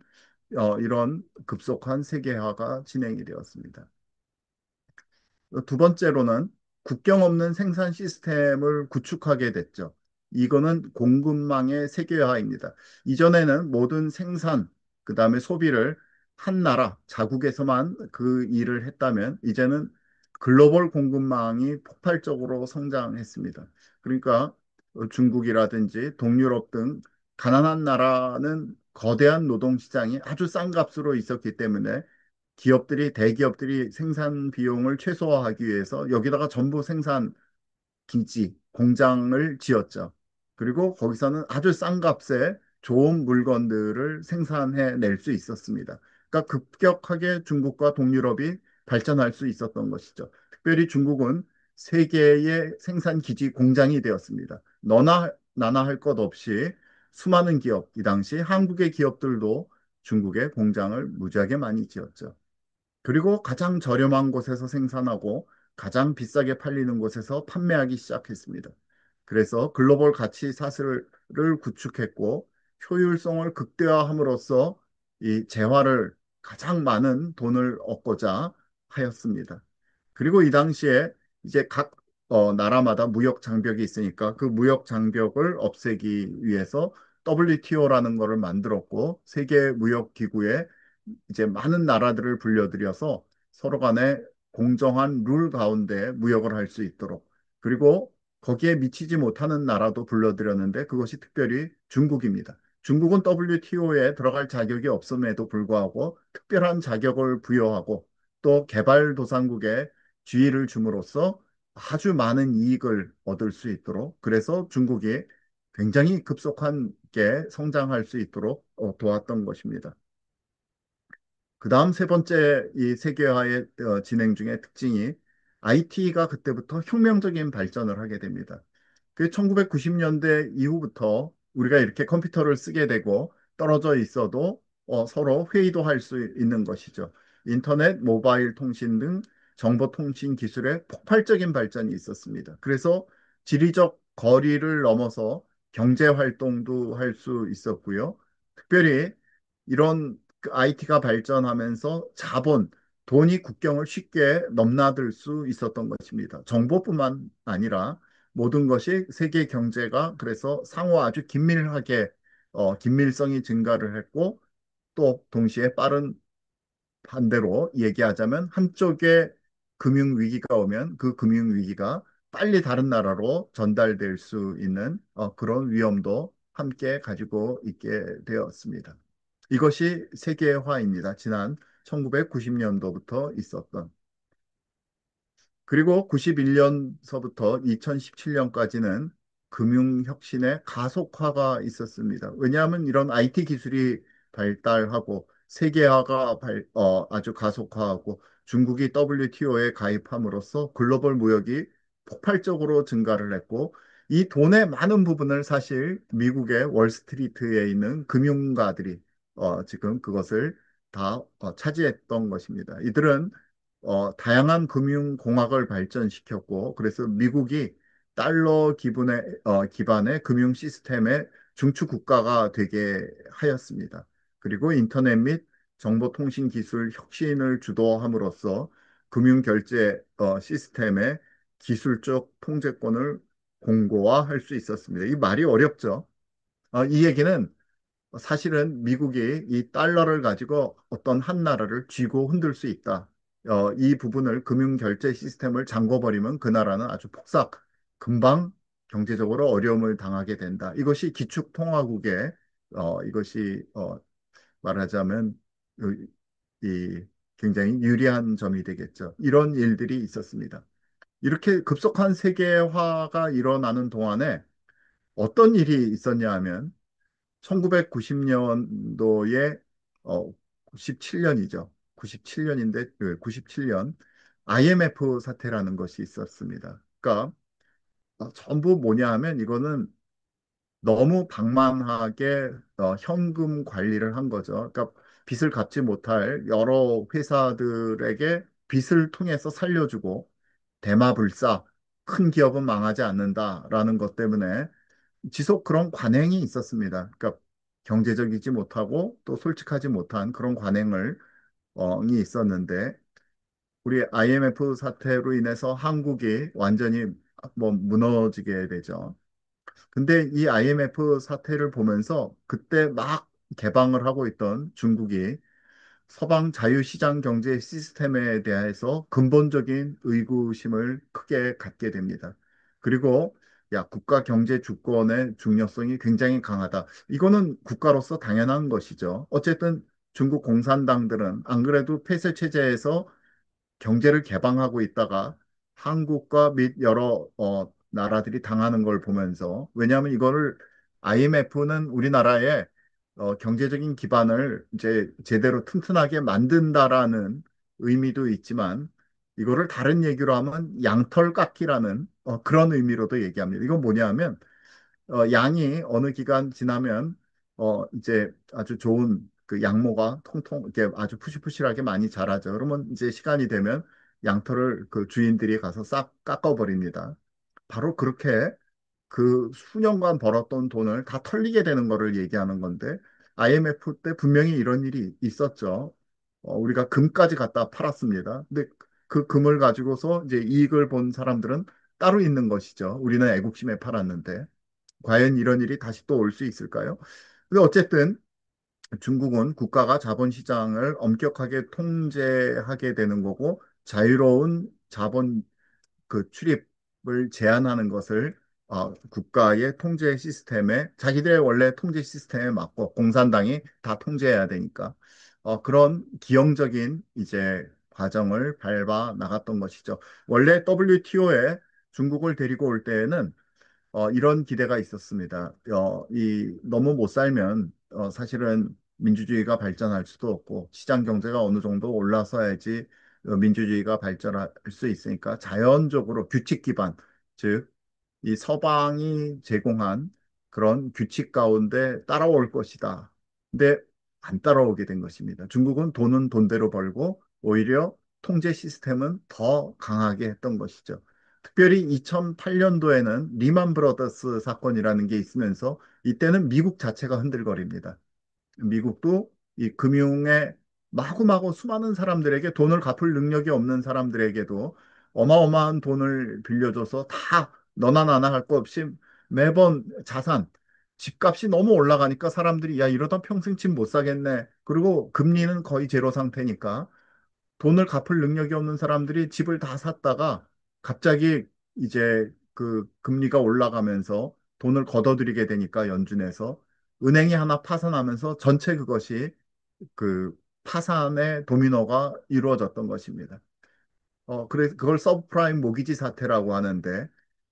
이런 급속한 세계화가 진행이 되었습니다. 두 번째로는 국경 없는 생산 시스템을 구축하게 됐죠. 이거는 공급망의 세계화입니다. 이전에는 모든 생산, 그 다음에 소비를 한 나라, 자국에서만 그 일을 했다면 이제는 글로벌 공급망이 폭발적으로 성장했습니다. 그러니까 중국이라든지 동유럽 등 가난한 나라는 거대한 노동시장이 아주 싼 값으로 있었기 때문에 대기업들이 생산 비용을 최소화하기 위해서 여기다가 전부 생산 기지, 공장을 지었죠. 그리고 거기서는 아주 싼 값에 좋은 물건들을 생산해 낼 수 있었습니다. 그러니까 급격하게 중국과 동유럽이 발전할 수 있었던 것이죠. 특별히 중국은 세계의 생산 기지 공장이 되었습니다. 너나 나나 할 것 없이 수많은 기업, 이 당시 한국의 기업들도 중국에 공장을 무지하게 많이 지었죠. 그리고 가장 저렴한 곳에서 생산하고 가장 비싸게 팔리는 곳에서 판매하기 시작했습니다. 그래서 글로벌 가치 사슬을 구축했고 효율성을 극대화함으로써 이 재화를 가장 많은 돈을 얻고자 하였습니다. 그리고 이 당시에 이제 각 나라마다 무역 장벽이 있으니까 그 무역 장벽을 없애기 위해서 WTO라는 것을 만들었고 세계 무역 기구에 이제 많은 나라들을 불려들여서 서로 간에 공정한 룰 가운데 무역을 할 수 있도록 그리고 거기에 미치지 못하는 나라도 불러들였는데 그것이 특별히 중국입니다. 중국은 WTO에 들어갈 자격이 없음에도 불구하고 특별한 자격을 부여하고 또 개발도상국에 지위를 줌으로써 아주 많은 이익을 얻을 수 있도록 그래서 중국이 굉장히 급속하게 성장할 수 있도록 도왔던 것입니다. 그 다음 세 번째 이 세계화의 진행 중의 특징이 IT가 그때부터 혁명적인 발전을 하게 됩니다. 그 1990년대 이후부터 우리가 이렇게 컴퓨터를 쓰게 되고 떨어져 있어도 서로 회의도 할 수 있는 것이죠. 인터넷, 모바일 통신 등 정보통신 기술의 폭발적인 발전이 있었습니다. 그래서 지리적 거리를 넘어서 경제 활동도 할 수 있었고요. 특별히 이런 IT가 발전하면서 돈이 국경을 쉽게 넘나들 수 있었던 것입니다. 정보뿐만 아니라 모든 것이 세계 경제가 그래서 상호 아주 긴밀하게 긴밀성이 증가를 했고 또 동시에 빠른 반대로 얘기하자면 한쪽에 금융 위기가 오면 그 금융 위기가 빨리 다른 나라로 전달될 수 있는 그런 위험도 함께 가지고 있게 되었습니다. 이것이 세계화입니다. 지난 1990년도부터 있었던. 그리고 91년서부터 2017년까지는 금융혁신의 가속화가 있었습니다. 왜냐하면 이런 IT 기술이 발달하고 세계화가 아주 가속화하고 중국이 WTO에 가입함으로써 글로벌 무역이 폭발적으로 증가를 했고 이 돈의 많은 부분을 사실 미국의 월스트리트에 있는 금융가들이 지금 그것을 다 차지했던 것입니다. 이들은 다양한 금융공학을 발전시켰고, 그래서 미국이 기반의 금융 시스템의 중추 국가가 되게 하였습니다. 그리고 인터넷 및 정보통신 기술 혁신을 주도함으로써 금융결제 시스템의 기술적 통제권을 공고화할 수 있었습니다. 이 말이 어렵죠. 이 얘기는 사실은 미국이 이 달러를 가지고 어떤 한 나라를 쥐고 흔들 수 있다. 이 부분을 금융 결제 시스템을 잠궈버리면 그 나라는 아주 금방 경제적으로 어려움을 당하게 된다. 이것이 기축통화국의 이것이 말하자면 이 굉장히 유리한 점이 되겠죠. 이런 일들이 있었습니다. 이렇게 급속한 세계화가 일어나는 동안에 어떤 일이 있었냐 하면 1990년도에 97년이죠. 97년인데 97년 IMF 사태라는 것이 있었습니다. 그러니까 전부 뭐냐 하면 이거는 너무 방만하게 현금 관리를 한 거죠. 그러니까 빚을 갚지 못할 여러 회사들에게 빚을 통해서 살려주고 대마불사 큰 기업은 망하지 않는다라는 것 때문에 지속 그런 관행이 있었습니다. 그러니까 경제적이지 못하고 또 솔직하지 못한 그런 관행을 이 있었는데 우리 IMF 사태로 인해서 한국이 완전히 뭐 무너지게 되죠. 근데 이 IMF 사태를 보면서 그때 막 개방을 하고 있던 중국이 서방 자유시장 경제 시스템에 대해서 근본적인 의구심을 크게 갖게 됩니다. 그리고 야, 국가 경제 주권의 중요성이 굉장히 강하다. 이거는 국가로서 당연한 것이죠. 어쨌든 중국 공산당들은 안 그래도 폐쇄 체제에서 경제를 개방하고 있다가 한국과 및 여러 나라들이 당하는 걸 보면서 왜냐하면 이거를 IMF는 우리나라의 경제적인 기반을 이제 제대로 튼튼하게 만든다라는 의미도 있지만 이거를 다른 얘기로 하면 양털 깎기라는 그런 의미로도 얘기합니다. 이건 뭐냐면 양이 어느 기간 지나면 이제 아주 좋은 그 양모가 통통 이렇게 아주 푸실푸실하게 많이 자라죠. 그러면 이제 시간이 되면 양털을 그 주인들이 가서 싹 깎아버립니다. 바로 그렇게 그 수년간 벌었던 돈을 다 털리게 되는 거를 얘기하는 건데 IMF 때 분명히 이런 일이 있었죠. 우리가 금까지 갖다 팔았습니다. 근데 그 금을 가지고서 이제 이익을 본 사람들은 따로 있는 것이죠. 우리는 애국심에 팔았는데. 과연 이런 일이 다시 또 올 수 있을까요? 근데 어쨌든 중국은 국가가 자본시장을 엄격하게 통제하게 되는 거고 자유로운 자본 그 출입을 제한하는 것을 국가의 통제 시스템에 자기들의 원래 통제 시스템에 맞고 공산당이 다 통제해야 되니까 그런 기형적인 이제 과정을 밟아 나갔던 것이죠. 원래 WTO에 중국을 데리고 올 때에는 이런 기대가 있었습니다. 너무 못 살면 사실은 민주주의가 발전할 수도 없고 시장 경제가 어느 정도 올라서야지 민주주의가 발전할 수 있으니까 자연적으로 규칙 기반, 즉 이 서방이 제공한 그런 규칙 가운데 따라올 것이다. 근데 안 따라오게 된 것입니다. 중국은 돈은 돈대로 벌고 오히려 통제 시스템은 더 강하게 했던 것이죠. 특별히 2008년도에는 리만 브러더스 사건이라는 게 있으면서 이때는 미국 자체가 흔들거립니다. 미국도 이 금융에 마구마구 수많은 사람들에게 돈을 갚을 능력이 없는 사람들에게도 어마어마한 돈을 빌려줘서 다 너나 나나 할 거 없이 매번 자산, 집값이 너무 올라가니까 사람들이 야, 이러다 평생 집 못 사겠네. 그리고 금리는 거의 제로 상태니까 돈을 갚을 능력이 없는 사람들이 집을 다 샀다가 갑자기 이제 그 금리가 올라가면서 돈을 걷어들이게 되니까 연준에서 은행이 하나 파산하면서 전체 그것이 그 파산의 도미노가 이루어졌던 것입니다. 그래서 그걸 서브프라임 모기지 사태라고 하는데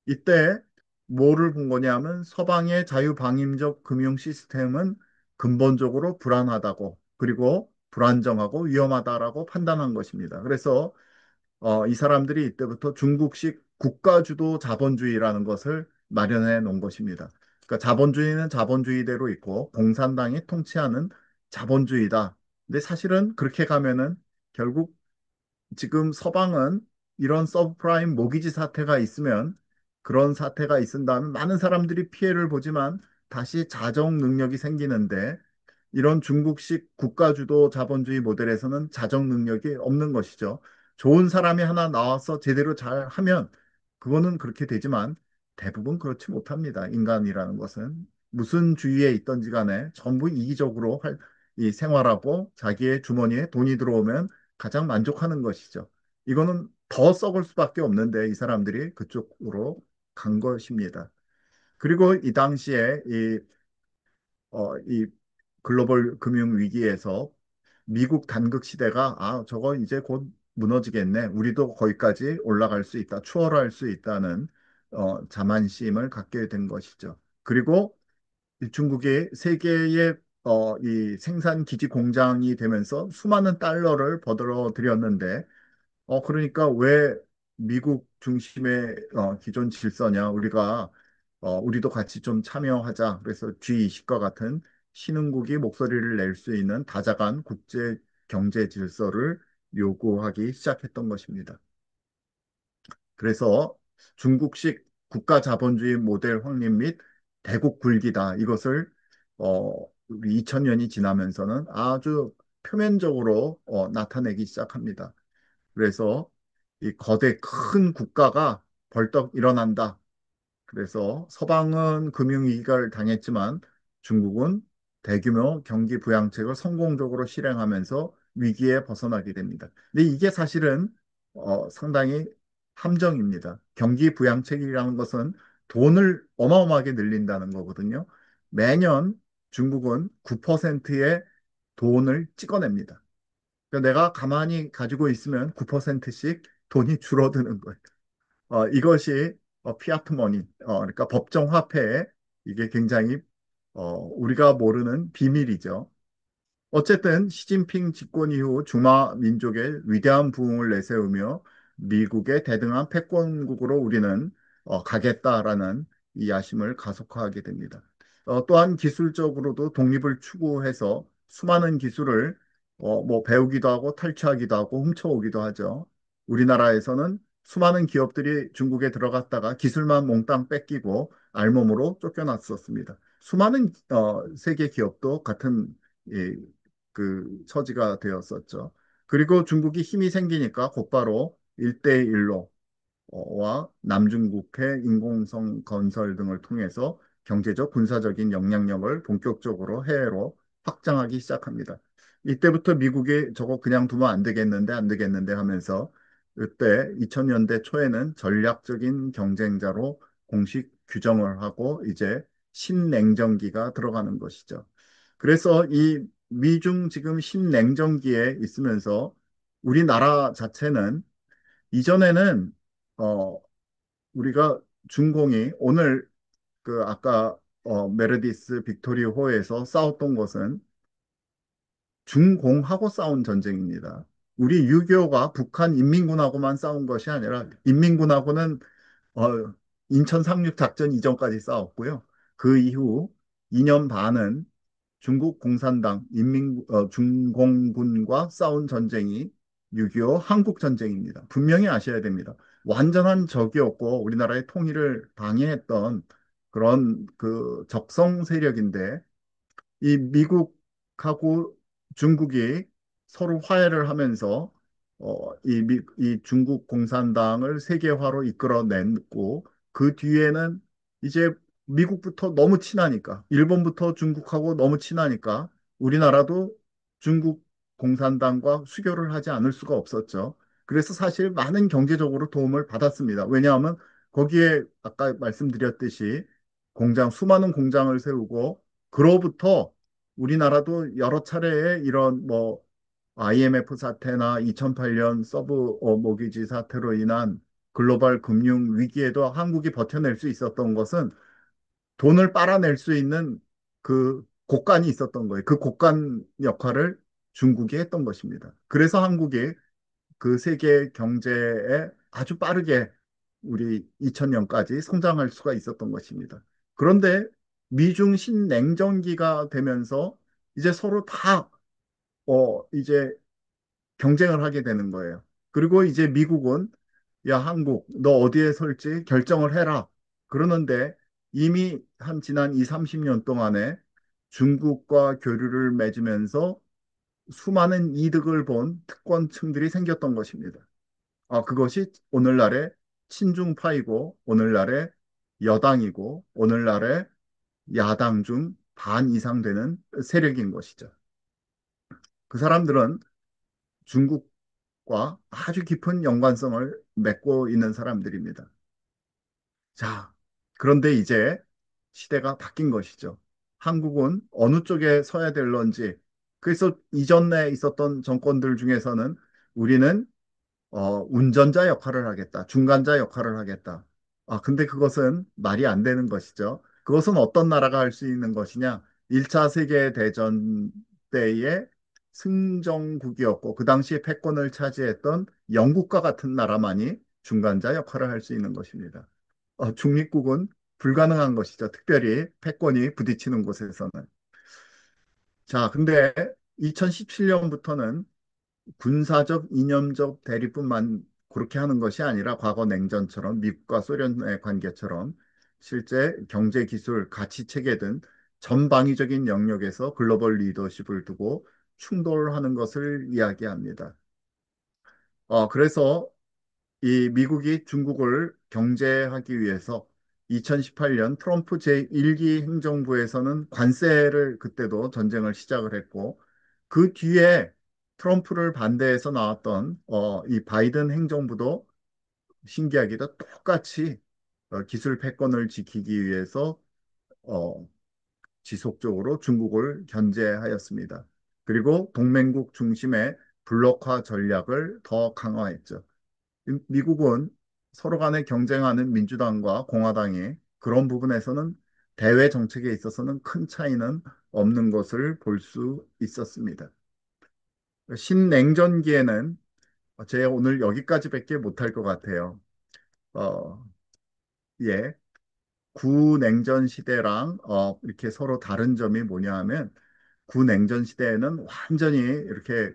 이때 뭐를 본 거냐면 서방의 자유방임적 금융 시스템은 근본적으로 불안하다고 그리고 불안정하고 위험하다라고 판단한 것입니다. 그래서 이 사람들이 이때부터 중국식 국가주도 자본주의라는 것을 마련해 놓은 것입니다. 그러니까 자본주의는 자본주의대로 있고 공산당이 통치하는 자본주의다. 근데 사실은 그렇게 가면은 결국 지금 서방은 이런 서브프라임 모기지 사태가 있으면 그런 사태가 있은다면 많은 사람들이 피해를 보지만 다시 자정 능력이 생기는데 이런 중국식 국가주도 자본주의 모델에서는 자정 능력이 없는 것이죠. 좋은 사람이 하나 나와서 제대로 잘 하면 그거는 그렇게 되지만 대부분 그렇지 못합니다. 인간이라는 것은 무슨 주의에 있던지 간에 전부 이기적으로 이 생활하고 자기의 주머니에 돈이 들어오면 가장 만족하는 것이죠. 이거는 더 썩을 수밖에 없는데 이 사람들이 그쪽으로 간 것입니다. 그리고 이 당시에 이 글로벌 금융 위기에서 미국 단극 시대가 저거 이제 곧 무너지겠네. 우리도 거기까지 올라갈 수 있다. 추월할 수 있다는 자만심을 갖게 된 것이죠. 그리고 이 중국이 세계의 이 생산 기지 공장이 되면서 수많은 달러를 벌어 들였는데 그러니까 왜 미국 중심의 기존 질서냐? 우리도 같이 좀 참여하자. 그래서 G20과 같은 신흥국이 목소리를 낼 수 있는 다자간 국제 경제 질서를 요구하기 시작했던 것입니다. 그래서 중국식 국가 자본주의 모델 확립 및 대국 굴기다. 이것을 우리 2000년이 지나면서는 아주 표면적으로 나타내기 시작합니다. 그래서 이 거대 큰 국가가 벌떡 일어난다. 그래서 서방은 금융위기를 당했지만 중국은 대규모 경기 부양책을 성공적으로 실행하면서 위기에 벗어나게 됩니다. 근데 이게 사실은 상당히 함정입니다. 경기 부양책이라는 것은 돈을 어마어마하게 늘린다는 거거든요. 매년 중국은 9%의 돈을 찍어냅니다. 그러니까 내가 가만히 가지고 있으면 9%씩 돈이 줄어드는 거예요. 이것이 피아트 머니, 그러니까 법정 화폐에 이게 굉장히 우리가 모르는 비밀이죠. 어쨌든 시진핑 집권 이후 중화 민족의 위대한 부흥을 내세우며 미국의 대등한 패권국으로 우리는 가겠다라는 이 야심을 가속화하게 됩니다. 또한 기술적으로도 독립을 추구해서 수많은 기술을 뭐 배우기도 하고 탈취하기도 하고 훔쳐오기도 하죠. 우리나라에서는 수많은 기업들이 중국에 들어갔다가 기술만 몽땅 뺏기고 알몸으로 쫓겨났었습니다. 수많은 세계 기업도 같은 이 그 처지가 되었었죠. 그리고 중국이 힘이 생기니까 곧바로 일대일로 와 남중국해 인공성 건설 등을 통해서 경제적 군사적인 영향력을 본격적으로 해외로 확장하기 시작합니다. 이때부터 미국이 저거 그냥 두면 안 되겠는데 안 되겠는데 하면서 그때 2000년대 초에는 전략적인 경쟁자로 공식 규정을 하고 이제 신냉전기가 들어가는 것이죠. 그래서 이 미중 지금 신냉전기에 있으면서 우리나라 자체는 이전에는 어, 우리가 중공이 오늘 그 아까 메르디스 빅토리호에서 싸웠던 것은 중공하고 싸운 전쟁입니다. 우리 6.25가 북한 인민군하고만 싸운 것이 아니라 인민군하고는 어, 인천 상륙 작전 이전까지 싸웠고요. 그 이후 2년 반은 중국 공산당 중공군과 싸운 전쟁이 6.25 한국 전쟁입니다. 분명히 아셔야 됩니다. 완전한 적이었고 우리나라의 통일을 방해했던 그런 그 적성 세력인데 이 미국하고 중국이 서로 화해를 하면서 이 중국 공산당을 세계화로 이끌어냈고 그 뒤에는 이제 미국부터 너무 친하니까 일본부터 중국하고 너무 친하니까 우리나라도 중국 공산당과 수교를 하지 않을 수가 없었죠. 그래서 사실 많은 경제적으로 도움을 받았습니다. 왜냐하면 거기에 아까 말씀드렸듯이 수많은 공장을 세우고 그로부터 우리나라도 여러 차례의 이런 뭐 IMF 사태나 2008년 서브 모기지 사태로 인한 글로벌 금융 위기에도 한국이 버텨낼 수 있었던 것은 돈을 빨아낼 수 있는 그 곡간이 있었던 거예요. 그 곡간 역할을 중국이 했던 것입니다. 그래서 한국이 그 세계 경제에 아주 빠르게 우리 2000년까지 성장할 수가 있었던 것입니다. 그런데 미중 신냉전기가 되면서 이제 서로 다 이제 경쟁을 하게 되는 거예요. 그리고 이제 미국은 야, 한국, 너 어디에 설지 결정을 해라. 그러는데 이미 한 지난 2, 30년 동안에 중국과 교류를 맺으면서 수많은 이득을 본 특권층들이 생겼던 것입니다. 그것이 오늘날의 친중파이고, 오늘날의 여당이고, 오늘날의 야당 중 반 이상 되는 세력인 것이죠. 그 사람들은 중국과 아주 깊은 연관성을 맺고 있는 사람들입니다. 자, 그런데 이제 시대가 바뀐 것이죠. 한국은 어느 쪽에 서야 될런지. 그래서 이전에 있었던 정권들 중에서는 우리는 운전자 역할을 하겠다, 중간자 역할을 하겠다. 근데 그것은 말이 안 되는 것이죠. 그것은 어떤 나라가 할 수 있는 것이냐? 1차 세계대전 때의 승정국이었고, 그 당시에 패권을 차지했던 영국과 같은 나라만이 중간자 역할을 할 수 있는 것입니다. 중립국은 불가능한 것이죠. 특별히 패권이 부딪히는 곳에서는. 자, 근데 2017년부터는 군사적, 이념적 대립뿐만 그렇게 하는 것이 아니라 과거 냉전처럼 미국과 소련의 관계처럼 실제 경제, 기술, 가치 체계 등 전방위적인 영역에서 글로벌 리더십을 두고 충돌하는 것을 이야기합니다. 그래서 이 미국이 중국을 경제하기 위해서 2018년 트럼프 제1기 행정부에서는 관세를 그때도 전쟁을 시작을 했고 그 뒤에 트럼프를 반대해서 나왔던 이 바이든 행정부도 신기하게도 똑같이 기술 패권을 지키기 위해서 어, 지속적으로 중국을 견제하였습니다. 그리고 동맹국 중심의 블록화 전략을 더 강화했죠. 미국은 서로 간에 경쟁하는 민주당과 공화당이 그런 부분에서는 대외 정책에 있어서는 큰 차이는 없는 것을 볼 수 있었습니다. 신냉전기에는 제가 오늘 여기까지밖에 못할 것 같아요. 어, 예. 구냉전 시대랑 이렇게 서로 다른 점이 뭐냐 하면 구냉전 시대에는 완전히 이렇게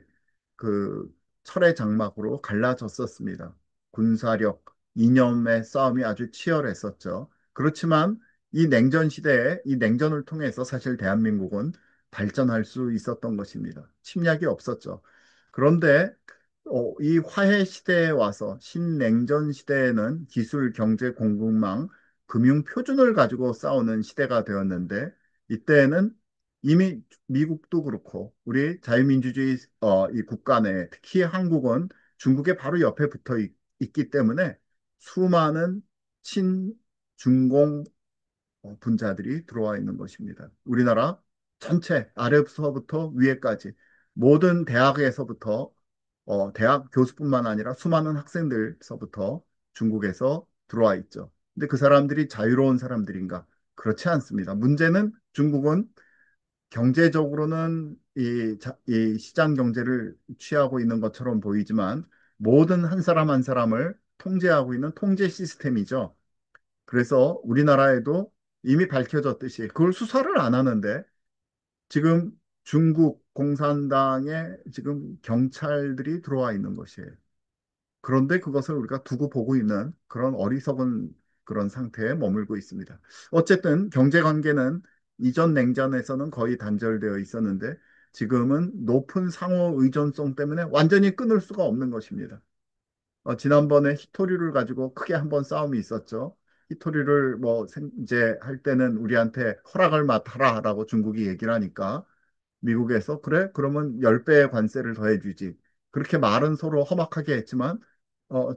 그 철의 장막으로 갈라졌었습니다. 군사력, 이념의 싸움이 아주 치열했었죠. 그렇지만 이 냉전 시대에 이 냉전을 통해서 사실 대한민국은 발전할 수 있었던 것입니다. 침략이 없었죠. 그런데 이 화해 시대에 와서 신냉전 시대에는 기술, 경제, 공급망, 금융 표준을 가지고 싸우는 시대가 되었는데 이때에는 이미 미국도 그렇고 우리 자유민주주의 이 국가 내 특히 한국은 중국의 바로 옆에 있기 때문에 수많은 친중공 분자들이 들어와 있는 것입니다. 우리나라 전체 아래서부터 위에까지 모든 대학에서부터 대학 교수뿐만 아니라 수많은 학생들서부터 중국에서 들어와 있죠. 근데 그 사람들이 자유로운 사람들인가? 그렇지 않습니다. 문제는 중국은 경제적으로는 이 시장 경제를 취하고 있는 것처럼 보이지만 모든 한 사람 한 사람을 통제하고 있는 통제 시스템이죠. 그래서 우리나라에도 이미 밝혀졌듯이 그걸 수사를 안 하는데 지금 중국 공산당에 지금 경찰들이 들어와 있는 것이에요. 그런데 그것을 우리가 두고 보고 있는 그런 어리석은 그런 상태에 머물고 있습니다. 어쨌든 경제 관계는 이전 냉전에서는 거의 단절되어 있었는데 지금은 높은 상호 의존성 때문에 완전히 끊을 수가 없는 것입니다. 지난번에 히토리를 가지고 크게 한번 싸움이 있었죠. 히토리를 뭐 이제 할 때는 우리한테 허락을 맡아라라고 중국이 얘기를 하니까 미국에서 그래? 그러면 10배의 관세를 더해주지. 그렇게 말은 서로 험악하게 했지만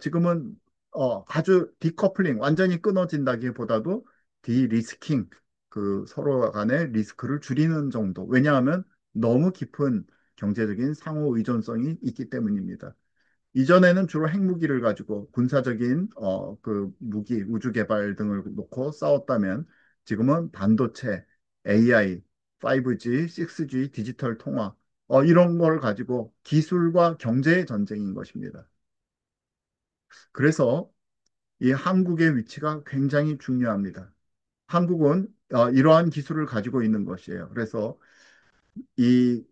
지금은 아주 디커플링, 완전히 끊어진다기보다도 디리스킹, 그 서로 간의 리스크를 줄이는 정도. 왜냐하면 너무 깊은 경제적인 상호 의존성이 있기 때문입니다. 이전에는 주로 핵무기를 가지고 군사적인 그 무기, 우주 개발 등을 놓고 싸웠다면 지금은 반도체, AI, 5G, 6G, 디지털 통화 이런 걸 가지고 기술과 경제의 전쟁인 것입니다. 그래서 이 한국의 위치가 굉장히 중요합니다. 한국은 이러한 기술을 가지고 있는 것이에요. 그래서 이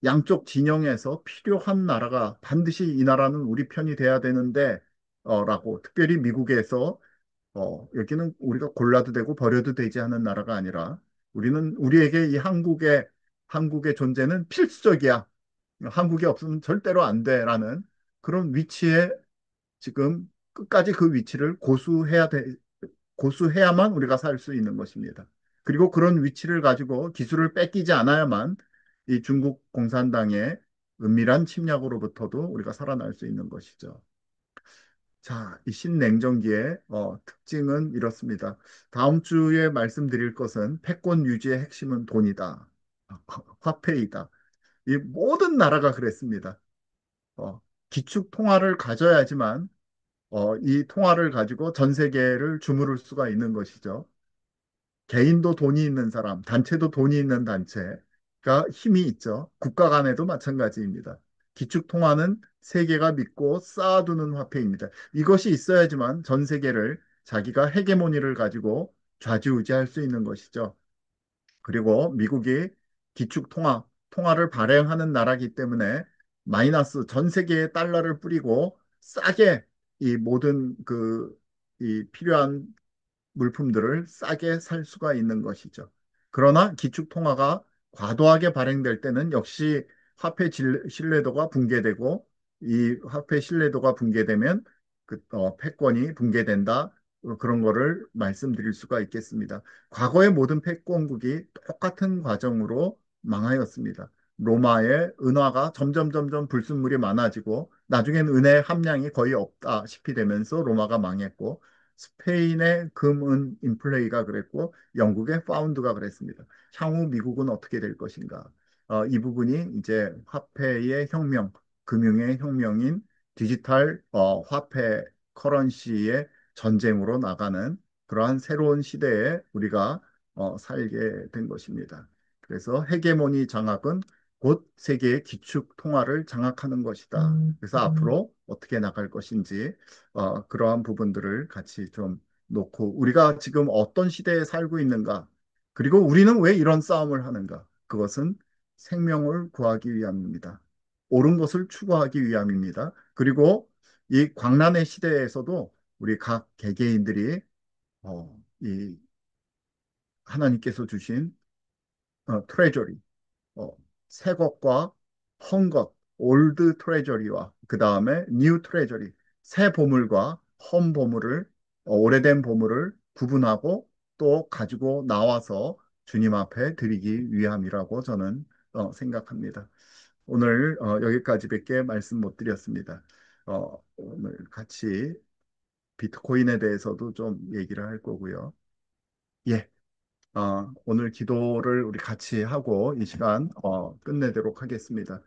양쪽 진영에서 필요한 나라가 반드시 이 나라는 우리 편이 돼야 되는데 라고 특별히 미국에서 여기는 우리가 골라도 되고 버려도 되지 않은 나라가 아니라 우리는 우리에게 이 한국의 존재는 필수적이야. 한국이 없으면 절대로 안 돼라는 그런 위치에 지금 끝까지 그 위치를 고수해야만 우리가 살 수 있는 것입니다. 그리고 그런 위치를 가지고 기술을 뺏기지 않아야만 이 중국 공산당의 은밀한 침략으로부터도 우리가 살아날 수 있는 것이죠. 자, 이 신냉전기의 특징은 이렇습니다. 다음 주에 말씀드릴 것은 패권 유지의 핵심은 돈이다. 화폐이다. 이 모든 나라가 그랬습니다. 어, 기축 통화를 가져야지만 이 통화를 가지고 전 세계를 주무를 수가 있는 것이죠. 개인도 돈이 있는 사람, 단체도 돈이 있는 단체가 힘이 있죠. 국가 간에도 마찬가지입니다. 기축 통화는 세계가 믿고 쌓아두는 화폐입니다. 이것이 있어야지만 전 세계를 자기가 헤게모니를 가지고 좌지우지할 수 있는 것이죠. 그리고 미국이 기축 통화를 발행하는 나라이기 때문에 마이너스 전 세계에 달러를 뿌리고 싸게 이 모든 이 필요한 물품들을 싸게 살 수가 있는 것이죠. 그러나 기축 통화가 과도하게 발행될 때는 역시 신뢰도가 붕괴되고 이 화폐 신뢰도가 붕괴되면 패권이 붕괴된다. 그런 거를 말씀드릴 수가 있겠습니다. 과거의 모든 패권국이 똑같은 과정으로 망하였습니다. 로마의 은화가 점점 불순물이 많아지고 나중엔 은의 함량이 거의 없다시피 되면서 로마가 망했고 스페인의 금은 인플레이가 그랬고 영국의 파운드가 그랬습니다. 향후 미국은 어떻게 될 것인가? 이 부분이 이제 화폐의 혁명, 금융의 혁명인 디지털 화폐 커런시의 전쟁으로 나가는 그러한 새로운 시대에 우리가 살게 된 것입니다. 그래서 헤게모니 장악은 곧 세계의 기축 통화를 장악하는 것이다. 그래서 앞으로 어떻게 나갈 것인지 그러한 부분들을 같이 좀 놓고 우리가 지금 어떤 시대에 살고 있는가, 그리고 우리는 왜 이런 싸움을 하는가? 그것은 생명을 구하기 위함입니다. 옳은 것을 추구하기 위함입니다. 그리고 이 광란의 시대에서도 우리 각 개개인들이 이 하나님께서 주신 트레저리, 어, 새 것과 헌 것, 올드 트레저리와 그 다음에 뉴 트레저리, 새 보물과 헌 보물을 오래된 보물을 구분하고 또 가지고 나와서 주님 앞에 드리기 위함이라고 저는 생각합니다. 오늘 여기까지밖에 말씀 못 드렸습니다. 오늘 같이 비트코인에 대해서도 좀 얘기를 할 거고요. 예. 오늘 기도를 우리 같이 하고 이 시간 끝내도록 하겠습니다.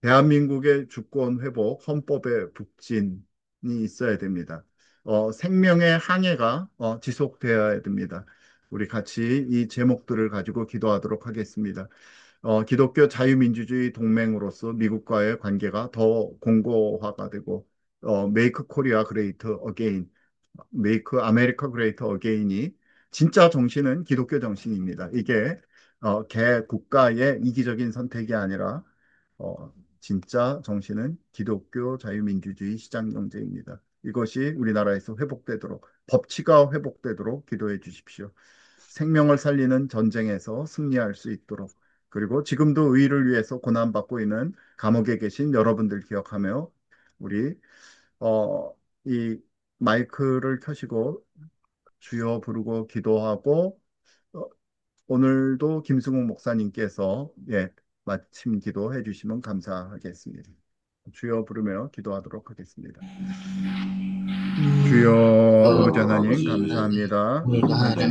대한민국의 주권 회복, 헌법의 북진이 있어야 됩니다. 생명의 항해가 지속되어야 됩니다. 우리 같이 이 제목들을 가지고 기도하도록 하겠습니다. 기독교 자유민주주의 동맹으로서 미국과의 관계가 더 공고화가 되고, Make Korea Great Again, Make America Great Again이 진짜 정신은 기독교 정신입니다. 이게 개 국가의 이기적인 선택이 아니라 진짜 정신은 기독교 자유민주주의 시장경제입니다. 이것이 우리나라에서 회복되도록 법치가 회복되도록 기도해 주십시오. 생명을 살리는 전쟁에서 승리할 수 있도록 그리고 지금도 의를 위해서 고난받고 있는 감옥에 계신 여러분들 기억하며 우리 이 마이크를 켜시고 주여 부르고 기도하고 어, 오늘도 김승욱 목사님께서 마침 기도해 주시면 감사하겠습니다. 주여 부르며 기도하도록 하겠습니다. 주여 아버지 하나님 아버지 하나님, 감사합니다. 오늘도 하나님